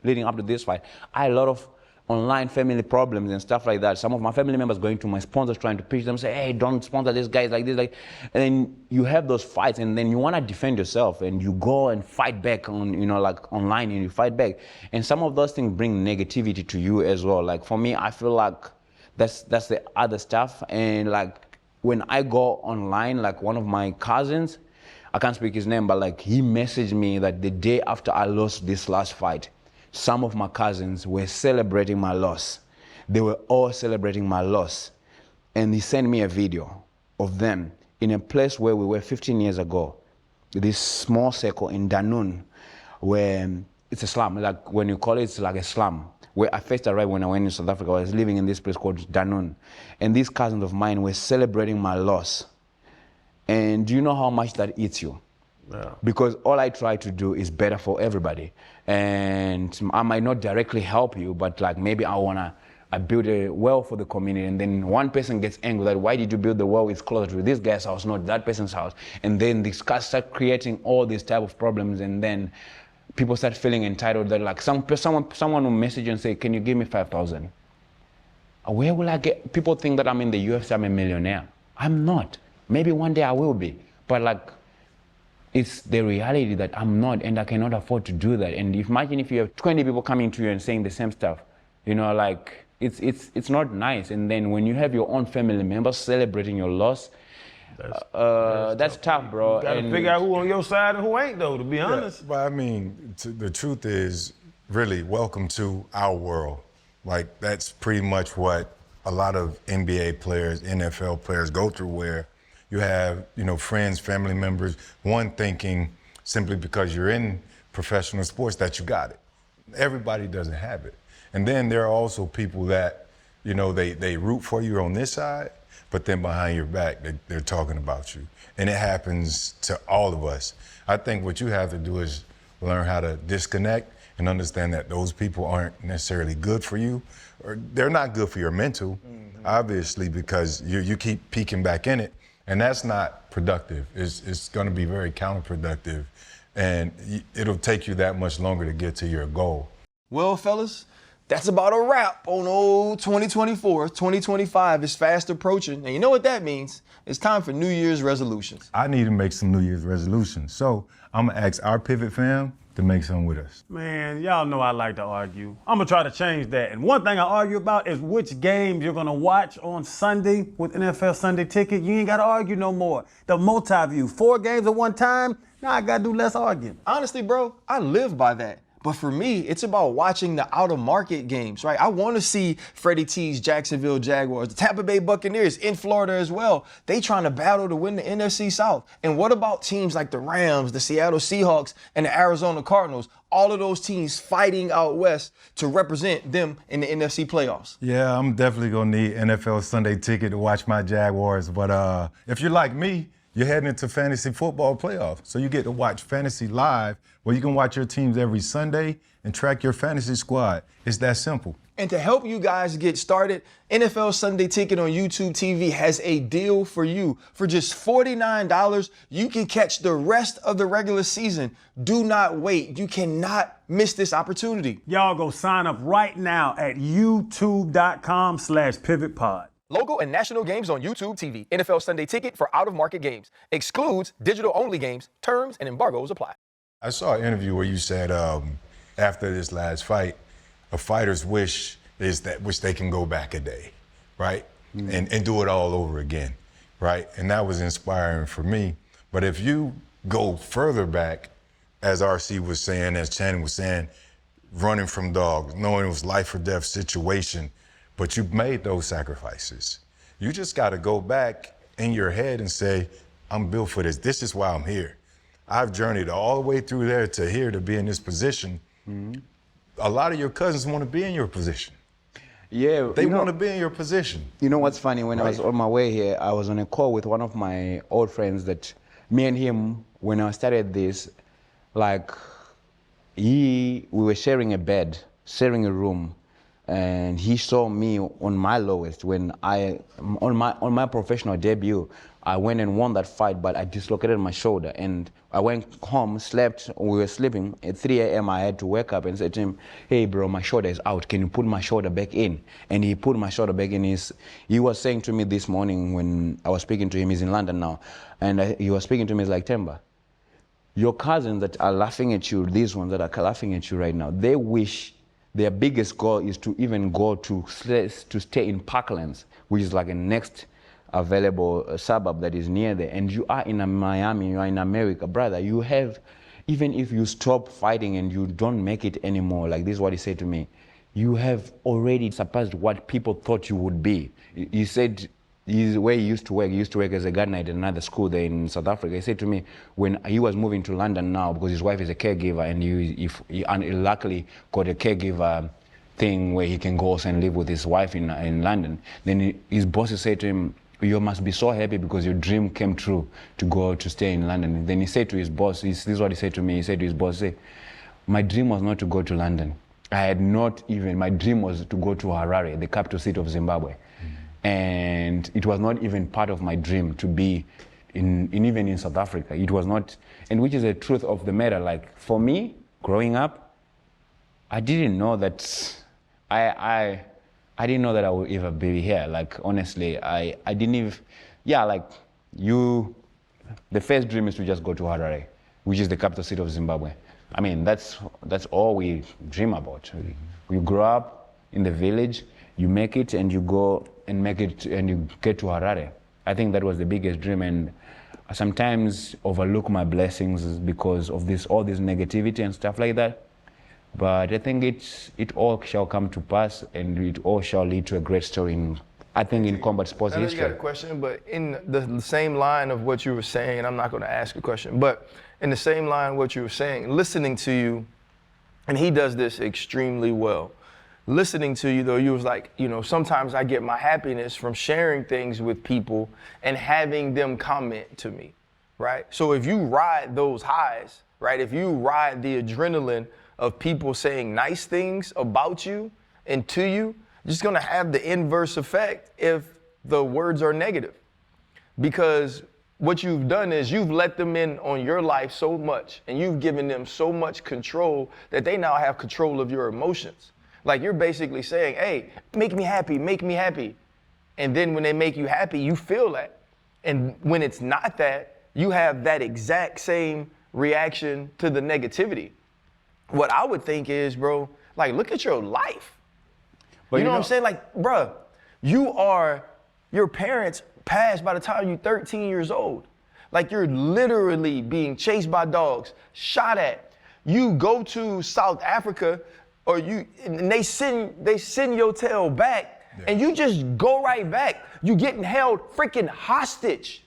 leading up to this fight, I had a lot of online family problems and stuff like that. Some of my family members going to my sponsors trying to pitch them, say, hey, don't sponsor this guy like this, like, and then you have those fights, and then you want to defend yourself, and you go and fight back on, you know, like online, and you fight back, and some of those things bring negativity to you as well. Like for me, I feel like that's the other stuff, and like when I go online, like one of my cousins, I can't speak his name, but like he messaged me that the day after I lost this last fight, some of my cousins were celebrating my loss. They were all celebrating my loss. And he sent me a video of them in a place where we were 15 years ago, this small circle in Danun, where it's a slum. Like when you call it, it's like a slum. Where I first arrived when I went in South Africa, I was living in this place called Danun. And these cousins of mine were celebrating my loss. And do you know how much that eats you? Yeah. Because all I try to do is better for everybody. And I might not directly help you, but like maybe I build a well for the community, and then one person gets angry that why did you build the well? It's closer to this guy's house, not that person's house. And then they start creating all these type of problems, and then people start feeling entitled that like someone will message and say, can you give me 5,000? Where will I get? People think that I'm in the UFC, I'm a millionaire. I'm not. Maybe one day I will be, but like, it's the reality that I'm not, and I cannot afford to do that. And imagine if you have 20 people coming to you and saying the same stuff, you know, like it's not nice. And then when you have your own family members celebrating your loss, that's tough, bro. You gotta figure out who on your side and who ain't, though, to be honest. But I mean, the truth is, really, welcome to our world. Like, that's pretty much what a lot of NBA players, NFL players go through, where you have, you know, friends, family members, one thinking simply because you're in professional sports that you got it. Everybody doesn't have it. And then there are also people that, you know, they root for you on this side, but then behind your back, they're talking about you. And it happens to all of us. I think what you have to do is learn how to disconnect and understand that those people aren't necessarily good for you, or they're not good for your mental, obviously, because you keep peeking back in it. And that's not productive. It's going to be very counterproductive, and it'll take you that much longer to get to your goal. Well, fellas, that's about a wrap on old 2024. 2025 is fast approaching, and you know what that means? It's time for New Year's resolutions. I need to make some New Year's resolutions, so I'm going to ask our Pivot fam to make some with us. Man, y'all know I like to argue. I'm gonna try to change that. And one thing I argue about is which games you're gonna watch on Sunday with NFL Sunday Ticket. You ain't gotta argue no more. The multi-view, 4 games at one time, now I gotta do less arguing. Honestly, bro, I live by that. But for me, it's about watching the out-of-market games, right? I want to see Freddie T's Jacksonville Jaguars, the Tampa Bay Buccaneers in Florida as well. They trying to battle to win the NFC South. And what about teams like the Rams, the Seattle Seahawks, and the Arizona Cardinals? All of those teams fighting out west to represent them in the NFC playoffs. Yeah, I'm definitely going to need NFL Sunday Ticket to watch my Jaguars. But if you're like me, you're heading into fantasy football playoffs. So you get to watch fantasy live, where you can watch your teams every Sunday and track your fantasy squad. It's that simple. And to help you guys get started, NFL Sunday Ticket on YouTube TV has a deal for you. For just $49, you can catch the rest of the regular season. Do not wait. You cannot miss this opportunity. Y'all go sign up right now at youtube.com/pivotpod. Local and national games on YouTube TV. NFL Sunday Ticket for out-of-market games. Excludes digital-only games. Terms and embargoes apply. I saw an interview where you said after this last fight, a fighter's wish is that they can go back a day, right? And do it all over again, right? And that was inspiring for me. But if you go further back, as RC was saying, as Channing was saying, running from dogs, knowing it was life or death situation, but you made those sacrifices. You just got to go back in your head and say, I'm built for this. This is why I'm here. I've journeyed all the way through there to here to be in this position. A lot of your cousins want to be in your position. Yeah. They want to be in your position. You know what's funny? When I was on my way here, I was on a call with one of my old friends that me and him, when I started this, like, we were sharing a bed, sharing a room. and he saw me on my lowest when on my professional debut. I went and won that fight, but I dislocated my shoulder, and I went home, slept. We were sleeping at 3 a.m. I had to wake up and say to him, "Hey, bro, my shoulder is out. Can you put my shoulder back in?" And he put my shoulder back in. He was saying to me this morning when I was speaking to him. He's in London now, and he was speaking to me. He's like, "Themba, your cousins that are laughing at you, these ones that are laughing at you right now, they wish their biggest goal is to even go to stay in Parklands, which is like a next available suburb that is near there. And you are in Miami, you are in America, brother. You have, even if you stop fighting and you don't make it anymore, like this is what he said to me, you have already surpassed what people thought you would be." He said, where he used to work as a gardener at another school there in South Africa. He said to me when he was moving to London now, because his wife is a caregiver, and he luckily got a caregiver thing where he can go also and live with his wife in London. Then his bosses said to him, "You must be so happy because your dream came true to go to stay in London." And then he said to his boss, this is what he said to me, he said to his boss, "My dream was not to go to London. My dream was to go to Harare, the capital city of Zimbabwe. And it was not even part of my dream to be even in South Africa. It was not," and which is the truth of the matter. Like for me, growing up, I didn't know that I didn't know that I would ever be here. Like honestly, I didn't even, the first dream is to just go to Harare, which is the capital city of Zimbabwe. I mean, that's all we dream about. We grow up in the village, you make it, and you go and make it, and you get to Harare. I think that was the biggest dream, and I sometimes overlook my blessings because of all this negativity and stuff like that. But I think it all shall come to pass, and it all shall lead to a great story in combat sports history. I got a question, but in the same line of what you were saying, and I'm not going to ask a question, but in the same line of what you were saying, listening to you, and he does this extremely well. Listening to you, though, you was like, sometimes I get my happiness from sharing things with people and having them comment to me, right? So if you ride those highs, right, if you ride the adrenaline of people saying nice things about you and to you, you're just gonna have the inverse effect if the words are negative. Because what you've done is you've let them in on your life so much, and you've given them so much control that they now have control of your emotions. Like you're basically saying, "Hey, make me happy, make me happy." And then when they make you happy, you feel that. And when it's not that, you have that exact same reaction to the negativity. What I would think is, bro, like, look at your life. But you know what I'm saying? Like, bro, your parents passed by the time you're 13 years old. Like, you're literally being chased by dogs, shot at. You go to South Africa, and they send your tail back, and you just go right back. You getting held freaking hostage.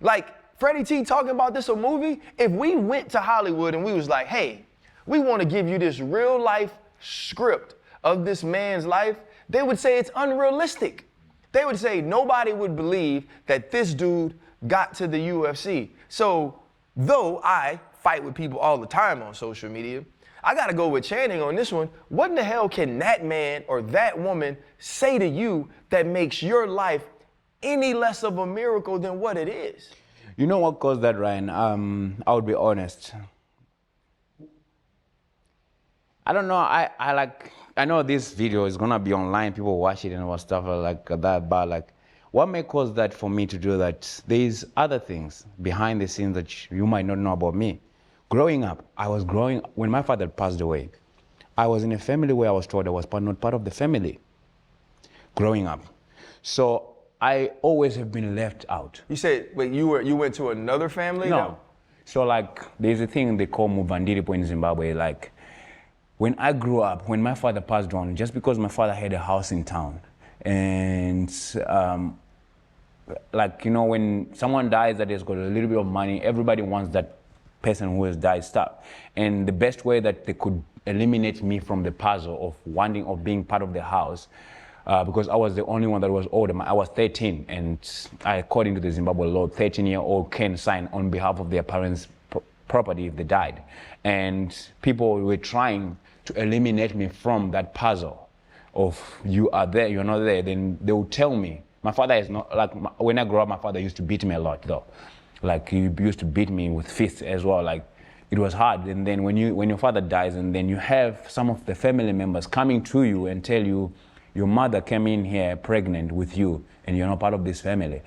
Like, Freddie T talking about this a movie. If we went to Hollywood and we was like, "Hey, we want to give you this real life script of this man's life," they would say it's unrealistic. They would say nobody would believe that this dude got to the UFC. So, though I fight with people all the time on social media, I got to go with Channing on this one. What in the hell can that man or that woman say to you that makes your life any less of a miracle than what it is? You know what caused that, Ryan? I would be honest. I don't know. I know this video is gonna be online. People watch it and all stuff like that. But like, what may cause that for me to do that? There's other things behind the scenes that you might not know about me. Growing up, when my father passed away. I was in a family where I was told I was not part of the family. Growing up, so I always have been left out. You said, wait, you went to another family? No. So like, there's a thing they call muvandiripo in Zimbabwe. Like, when I grew up, when my father passed on, just because my father had a house in town, and when someone dies that has got a little bit of money, everybody wants that person who has died stuff. And the best way that they could eliminate me from the puzzle of being part of the house, because I was the only one that was older. I was 13, and according to the Zimbabwe law, 13-year-old can sign on behalf of their parents' property if they died. And people were trying to eliminate me from that puzzle of you are there, you're not there, then they will tell me. My father is not, like, when I grew up, my father used to beat me a lot, though. Like, he used to beat me with fists as well. Like, it was hard. And then when your father dies, and then you have some of the family members coming to you and tell you, your mother came in here pregnant with you, and you're not part of this family.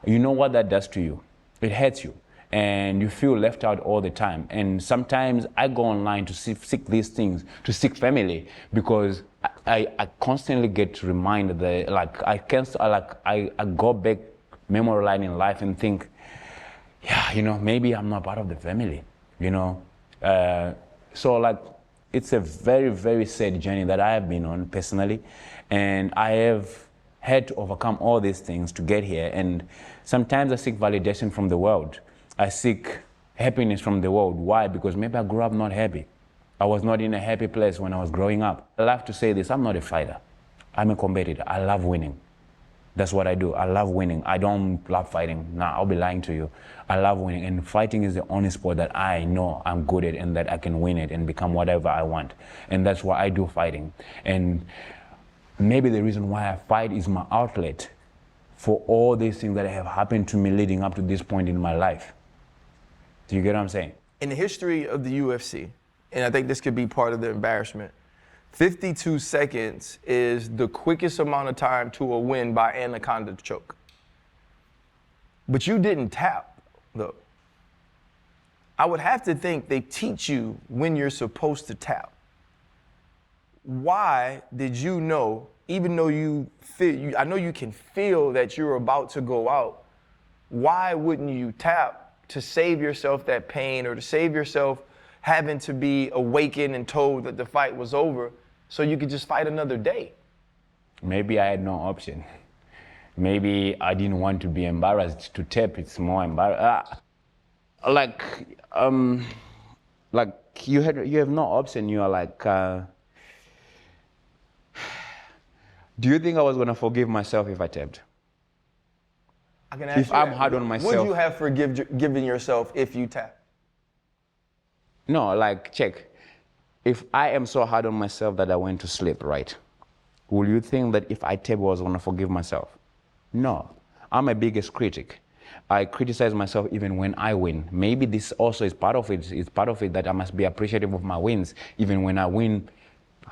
You know what that does to you? It hurts you. And you feel left out all the time. And sometimes I go online to seek these things, to seek family, because I constantly get reminded that, like, I go back memory line in life and think, yeah, you know, maybe I'm not part of the family, you know. So, like, it's a very, very sad journey that I have been on personally, and I have had to overcome all these things to get here. And sometimes I seek validation from the world. I seek happiness from the world. Why? Because maybe I grew up not happy. I was not in a happy place when I was growing up. I love to say this, I'm not a fighter. I'm a competitor. I love winning. That's what I do. I love winning. I don't love fighting. Nah, I'll be lying to you. I love winning, and fighting is the only sport that I know I'm good at and that I can win it and become whatever I want. And that's why I do fighting. And maybe the reason why I fight is my outlet for all these things that have happened to me leading up to this point in my life. Do you get what I'm saying? In the history of the UFC, and I think this could be part of the embarrassment, 52 seconds is the quickest amount of time to a win by anaconda choke. But you didn't tap, though. I would have to think they teach you when you're supposed to tap. Why did you know, even though I know you can feel that you're about to go out, why wouldn't you tap to save yourself that pain, or to save yourself having to be awakened and told that the fight was over so you could just fight another day? Maybe I had no option. Maybe I didn't want to be embarrassed to tap. It's more embarrassing. Like you have no option. You are like, do you think I was gonna forgive myself if I tapped? I can ask if you I'm that. hard on myself. Would you have forgiven yourself if you tap? No, like, check. If I am so hard on myself that I went to sleep, right? Will you think that if I tap, I was gonna forgive myself? No. I'm my biggest critic. I criticize myself even when I win. Maybe this also is part of it. It's part of it that I must be appreciative of my wins. Even when I win,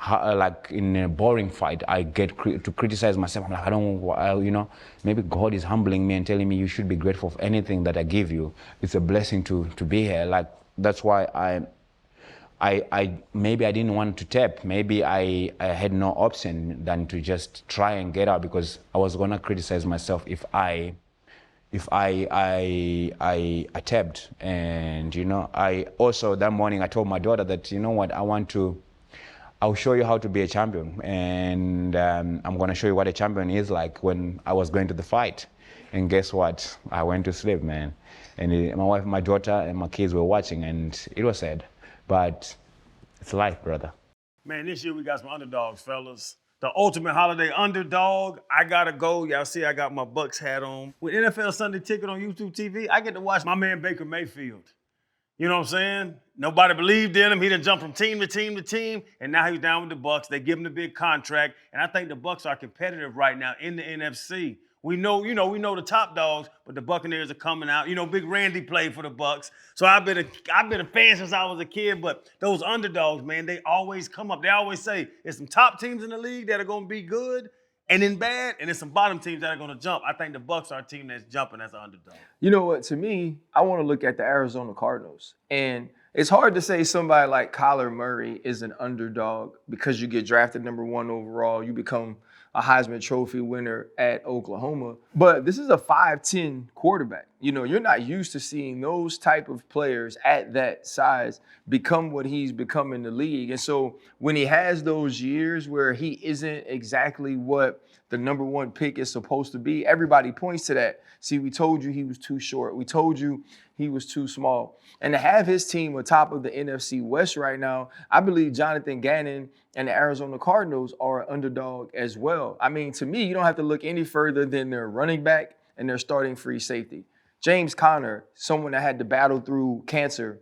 like in a boring fight, I get to criticize myself. I'm like, you know, maybe God is humbling me and telling me you should be grateful for anything that I give you. It's a blessing to be here. Like, that's why I maybe I didn't want to tap. Maybe I had no option than to just try and get out, because I was gonna criticize myself if I tapped. And, you know, I also, that morning I told my daughter that, you know what, I'll show you how to be a champion, and I'm gonna show you what a champion is like when I was going to the fight. And guess what? I went to sleep, man. And my wife, my daughter, and my kids were watching, and it was sad. But it's life, brother. Man, this year we got some underdogs, fellas. The ultimate holiday underdog. I gotta go. Y'all see I got my Bucks hat on. With NFL Sunday Ticket on YouTube TV, I get to watch my man Baker Mayfield. You know what I'm saying? Nobody believed in him. He done jumped from team to team to team, and now he's down with the Bucks. They give him the big contract, and I think the Bucks are competitive right now in the NFC. We know the top dogs, but the Buccaneers are coming out. You know, Big Randy played for the Bucks, so I've been a fan since I was a kid. But those underdogs, man, they always come up. They always say there's some top teams in the league that are going to be good, and then bad, and there's some bottom teams that are going to jump. I think the Bucks are a team that's jumping as an underdog. You know what? To me, I want to look at the Arizona Cardinals, and it's hard to say somebody like Kyler Murray is an underdog because you get drafted number 1 overall. You become a Heisman Trophy winner at Oklahoma. But this is a 5'10" quarterback. You know, you're not used to seeing those type of players at that size become what he's become in the league. And so when he has those years where he isn't exactly what the number 1 pick is supposed to be, everybody points to that. See, we told you he was too short. We told you he was too small. And to have his team atop of the NFC West right now, I believe Jonathan Gannon and the Arizona Cardinals are an underdog as well. I mean, to me, you don't have to look any further than their running back and their starting free safety. James Conner, someone that had to battle through cancer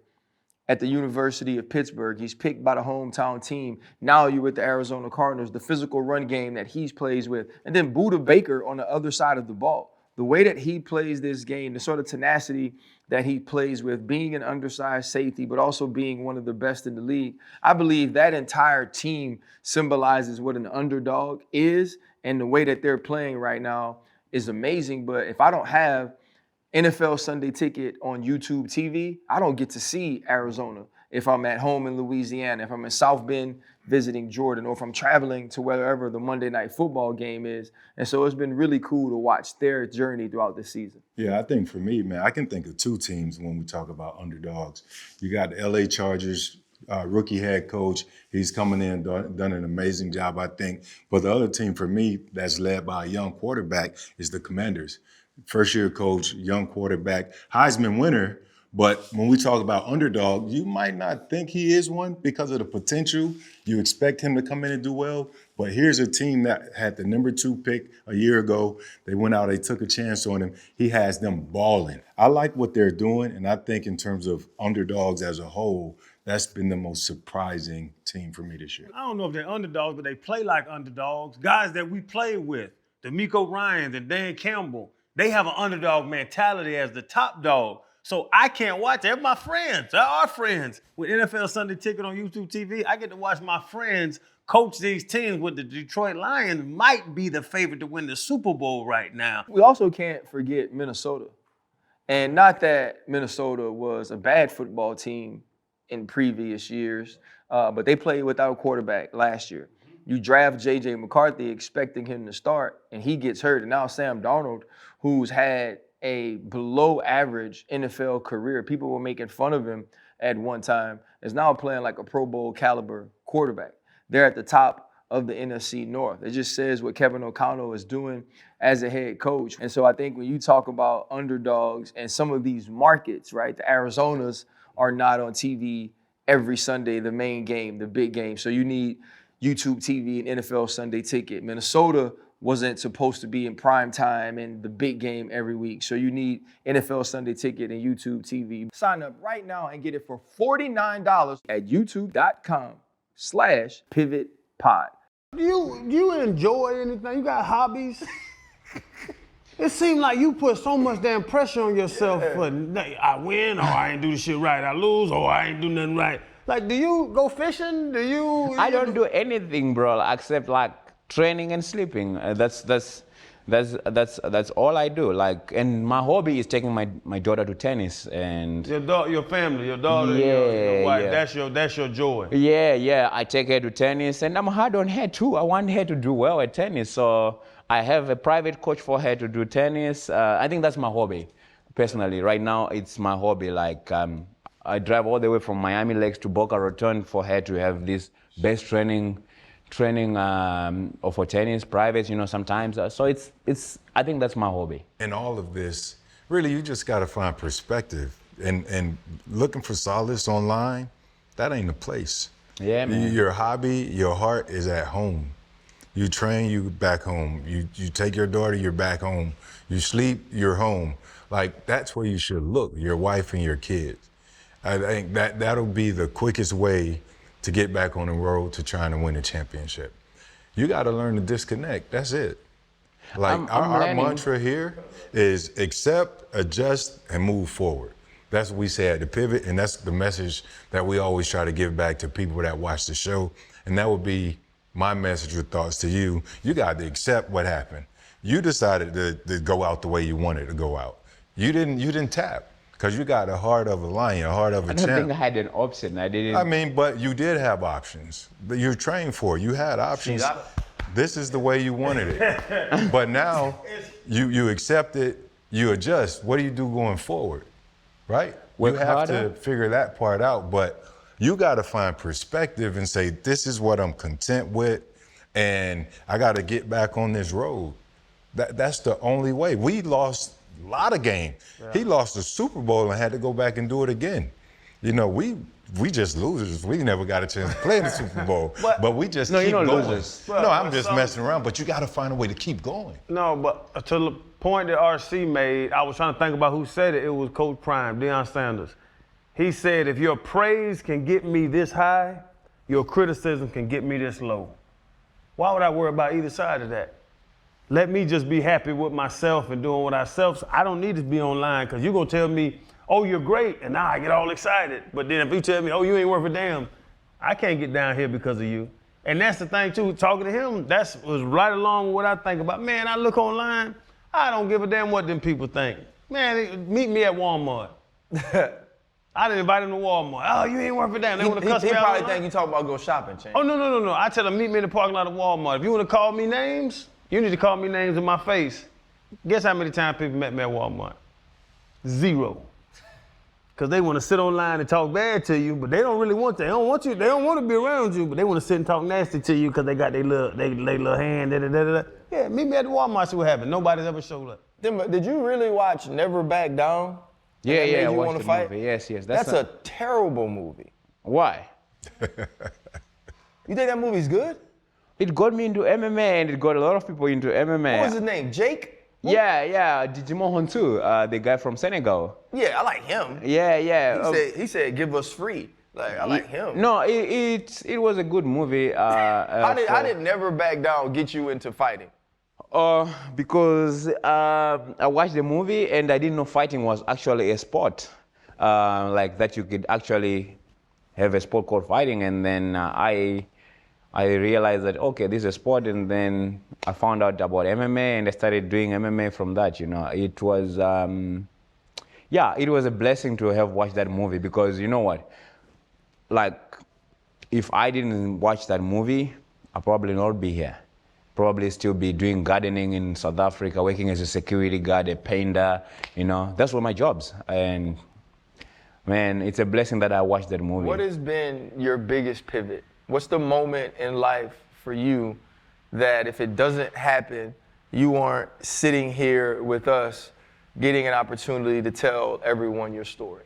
at the University of Pittsburgh. He's picked by the hometown team. Now you're with the Arizona Cardinals, the physical run game that he plays with. And then Budda Baker on the other side of the ball. The way that he plays this game, the sort of tenacity that he plays with, being an undersized safety, but also being one of the best in the league, I believe that entire team symbolizes what an underdog is, and the way that they're playing right now is amazing. But if I don't have NFL Sunday Ticket on YouTube TV, I don't get to see Arizona. If I'm at home in Louisiana, if I'm in South Bend visiting Jordan, or if I'm traveling to wherever the Monday Night Football game is. And so it's been really cool to watch their journey throughout this season. Yeah, I think for me, man, I can think of two teams when we talk about underdogs. You got the LA Chargers, rookie head coach. He's coming in, done an amazing job, I think. But the other team for me that's led by a young quarterback is the Commanders. First-year coach, young quarterback, Heisman winner. But when we talk about underdog, you might not think he is one because of the potential. You expect him to come in and do well. But here's a team that had the number 2 pick a year ago. They went out, they took a chance on him. He has them balling. I like what they're doing, and I think in terms of underdogs as a whole, that's been the most surprising team for me this year. I don't know if they're underdogs, but they play like underdogs. Guys that we play with, D'Amico Ryans and Dan Campbell, they have an underdog mentality as the top dog. So I can't watch. They're my friends. They're our friends. With NFL Sunday Ticket on YouTube TV, I get to watch my friends coach these teams with the Detroit Lions might be the favorite to win the Super Bowl right now. We also can't forget Minnesota. And not that Minnesota was a bad football team in previous years, but they played without a quarterback last year. You draft J.J. McCarthy expecting him to start, and he gets hurt. And now Sam Darnold, who's had a below average NFL career, people were making fun of him at one time, is now playing like a Pro Bowl caliber quarterback. They're at the top of the NFC North. It just says what Kevin O'Connell is doing as a head coach. And so I think when you talk about underdogs and some of these markets, right, the Arizonas are not on TV every Sunday, the main game, the big game. So you need YouTube TV and NFL Sunday Ticket. Minnesota wasn't supposed to be in prime time and the big game every week. So you need NFL Sunday Ticket and YouTube TV. Sign up right now and get it for $49 at youtube.com/pivottpod. Do you enjoy anything? You got hobbies? It seems like you put so much damn pressure on yourself for I win, or I ain't do the shit right. I lose, or I ain't do nothing right. Like, do you go fishing? I don't do anything, bro, except like training and sleeping. That's all I do. Like, and my hobby is taking my daughter to tennis and your family, your daughter, your wife. Yeah. That's your joy. Yeah. I take her to tennis, and I'm hard on her too. I want her to do well at tennis, so I have a private coach for her to do tennis. I think that's my hobby, personally. Right now, it's my hobby. Like, I drive all the way from Miami Lakes to Boca Raton for her to have this best training for tennis, private, sometimes. So I think that's my hobby. In all of this, really, you just got to find perspective. And looking for solace online, that ain't the place. Yeah, man. Your hobby, your heart is at home. You train, you back home. You take your daughter, you're back home. You sleep, you're home. Like, that's where you should look, your wife and your kids. I think that'll be the quickest way to get back on the road to trying to win a championship. You got to learn to disconnect. That's it. Like, our mantra here is accept, adjust, and move forward. That's what we say at the Pivot, and that's the message that we always try to give back to people that watch the show. And that would be my message or thoughts to you. You got to accept what happened. You decided to go out the way you wanted to go out. You didn't tap. Because you got a heart of a lion, a heart of a champ. I don't think I had an option. But you did have options. You're trained for it. You had options. This is the way you wanted it. But now you accept it, you adjust. What do you do going forward, right? You have to figure that part out. But you got to find perspective and say, this is what I'm content with, and I got to get back on this road. That's the only way. We lost a lot of games. Yeah. He lost the Super Bowl and had to go back and do it again. We just losers. We never got a chance to play in the Super Bowl. But we just keep going. Losers. I'm just messing around, but you got to find a way to keep going. No, but to the point that RC made, I was trying to think about who said it. It was Coach Prime, Deion Sanders. He said, if your praise can get me this high, your criticism can get me this low. Why would I worry about either side of that? Let me just be happy with myself and doing what I self. I don't need to be online because you're going to tell me, oh, you're great, and now I get all excited. But then if you tell me, oh, you ain't worth a damn, I can't get down here because of you. And that's the thing, too. Talking to him, that was right along with what I think about. Man, I look online, I don't give a damn what them people think. Man, meet me at Walmart. I didn't invite him to Walmart. Oh, you ain't worth a damn. They want to cuss me out. He probably think you talking about go shopping, Chan. Oh, no. I tell them, meet me in the parking lot of Walmart. If you want to call me names, you need to call me names in my face. Guess how many times people met me at Walmart? 0. Because they want to sit online and talk bad to you, but they don't really want that. They don't want you. They don't want to be around you, but they want to sit and talk nasty to you because they got their little hand. Yeah, meet me at the Walmart, see what happened. Nobody's ever showed up. Did you really watch Never Back Down? Yeah, I You watched Wanna the Fight? movie. Yes. That's a terrible movie. Why? You think that movie's good? It got me into MMA, and it got a lot of people into MMA. What was his name? Jake? Yeah, Digimon too, the guy from Senegal. Yeah, I like him. Yeah. He said, give us free. Like, I like him. No, it was a good movie. How did Never Back Down get you into fighting? Because I watched the movie and I didn't know fighting was actually a sport. Like that you could actually have a sport called fighting, and then I realized that, okay, this is a sport, and then I found out about MMA and I started doing MMA from that, It was, it was a blessing to have watched that movie, because you know what? Like, if I didn't watch that movie, I'd probably not be here. Probably still be doing gardening in South Africa, working as a security guard, a painter, That's what my jobs. And man, it's a blessing that I watched that movie. What has been your biggest pivot? What's the moment in life for you that if it doesn't happen, you aren't sitting here with us getting an opportunity to tell everyone your story?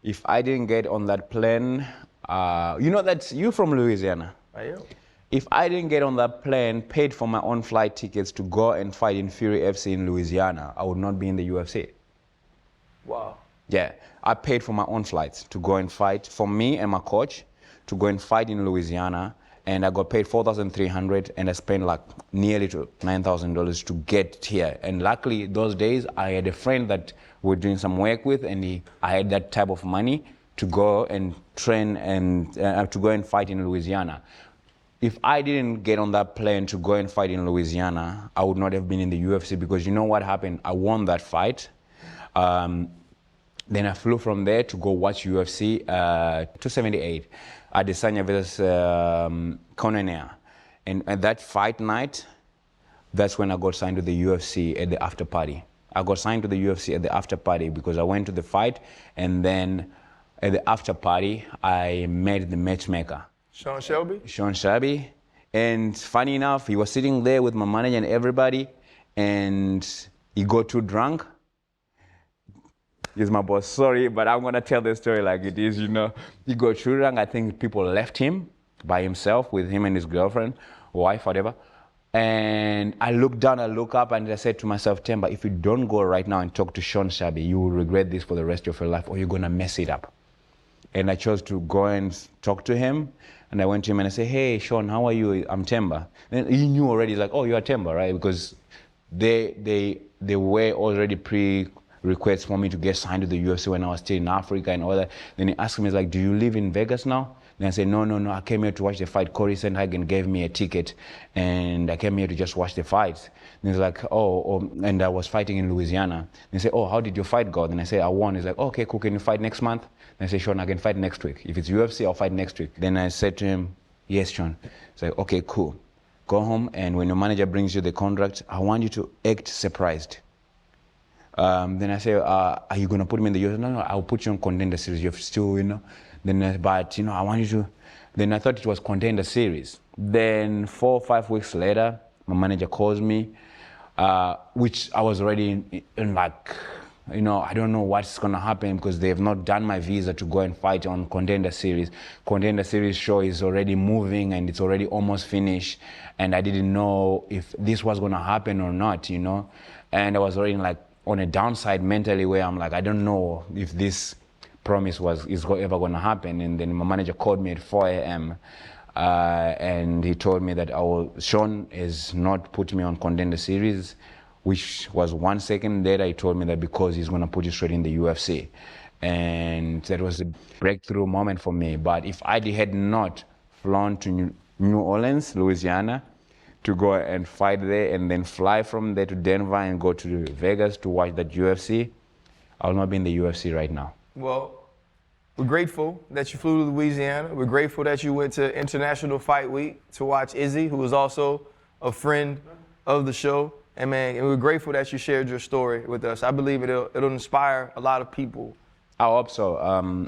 If I didn't get on that plane, that you're from Louisiana. I am. If I didn't get on that plane, paid for my own flight tickets to go and fight in Fury FC in Louisiana, I would not be in the UFC. Wow. Yeah, I paid for my own flights to go and fight, for me and my coach, to go and fight in Louisiana, and I got paid $4,300, and I spent like nearly to $9,000 to get here. And luckily, those days, I had a friend that we're doing some work with, and I had that type of money to go and train and to go and fight in Louisiana. If I didn't get on that plane to go and fight in Louisiana, I would not have been in the UFC, because you know what happened? I won that fight. Then I flew from there to go watch UFC 278. Adesanya versus Connor. And at that fight night, that's when I got signed to the UFC at the after party. I got signed to the UFC at the after party because I went to the fight, and then at the after party, I met the matchmaker. Sean Shelby? Sean Shelby. And funny enough, he was sitting there with my manager and everybody, and he got too drunk. He's my boss, sorry, but I'm gonna tell the story like it is, He got too drunk. I think people left him by himself with him and his girlfriend, wife, whatever. And I looked down, I looked up, and I said to myself, Themba, if you don't go right now and talk to Sean Shelby, you will regret this for the rest of your life, or you're gonna mess it up. And I chose to go and talk to him. And I went to him and I said, hey, Sean, how are you? I'm Themba. And he knew already, he's like, oh, you're Themba, right? Because they were already pre-requests for me to get signed to the UFC when I was still in Africa and all that. Then he asked me, he's like, do you live in Vegas now? And I said, no, I came here to watch the fight. Corey Sandhagen gave me a ticket, and I came here to just watch the fight. And he's like, and I was fighting in Louisiana. And he said, how did your fight go? And I said, I won. He's like, okay, cool, can you fight next month? And I said, Sean, I can fight next week. If it's UFC, I'll fight next week. Then I said to him, yes, Sean. He's like, okay, cool. Go home, and when your manager brings you the contract, I want you to act surprised. Then I say, are you going to put me in the UFC? No, I'll put you on Contender Series. You're still, Then, but, I want you to. Then I thought it was Contender Series. Then 4 or 5 weeks later, my manager calls me, which I was already in like, I don't know what's going to happen because they have not done my visa to go and fight on Contender Series. Contender Series show is already moving and it's already almost finished. And I didn't know if this was going to happen or not, And I was already like on a downside mentally where I'm like, I don't know if this promise was is ever going to happen. And then my manager called me at 4 a.m. And he told me that Sean has not put me on Contender Series, which was 1 second later. He told me that because he's going to put you straight in the UFC. And that was a breakthrough moment for me. But if I had not flown to New Orleans, Louisiana, to go and fight there and then fly from there to Denver and go to Vegas to watch that UFC, I will not be in the UFC right now. Well, we're grateful that you flew to Louisiana. We're grateful that you went to International Fight Week to watch Izzy, who is also a friend of the show. And man, and we're grateful that you shared your story with us. I believe it'll inspire a lot of people. I hope so.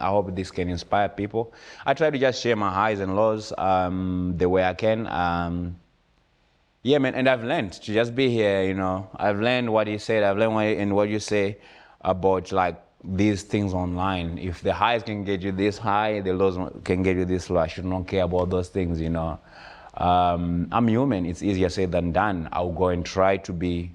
I hope this can inspire people. I try to just share my highs and lows the way I can. Yeah, man, and I've learned to just be here, you know. I've learned what he said. I've learned what you say about, like, these things online. If the highs can get you this high, the lows can get you this low. I should not care about those things, you know. I'm human. It's easier said than done. I'll go and try to be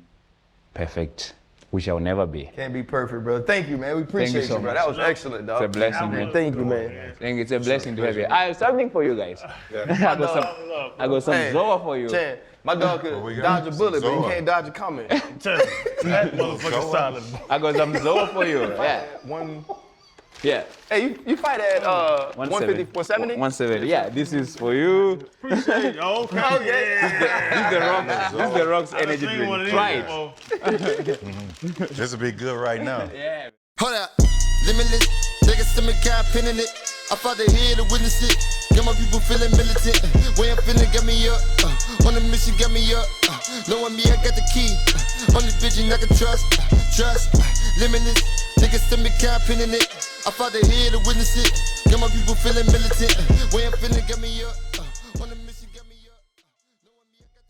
perfect, which I'll never be. Can't be perfect, brother. Thank you, man. We appreciate you, bro. That was excellent, dog. It's a blessing, man. Thank you, man. It's a blessing to have you. I have something for you guys. I got some Zoa for you. Chan, my dog could dodge a bullet, but he can't dodge a comment. That motherfucker solid. I got some Zoa for you. Yeah. Yeah. Hey, you fight at 150, 170? 170. Yeah, this is for you. Appreciate you. Okay. This is the Rock's energy drink. Try it. This will be good right now. Yeah. Hold up, limitless. Take a stomach, I'm pinning it. I fought the head to witness it. Got my people feeling militant. Way I'm feeling got me up. On the mission got me up. Knowing me, I got the key. Only vision I can trust. Trust, limitless. Take a stomach, I'm pinning it. I fought the head to witness it. Got my people feeling militant. Way I'm feeling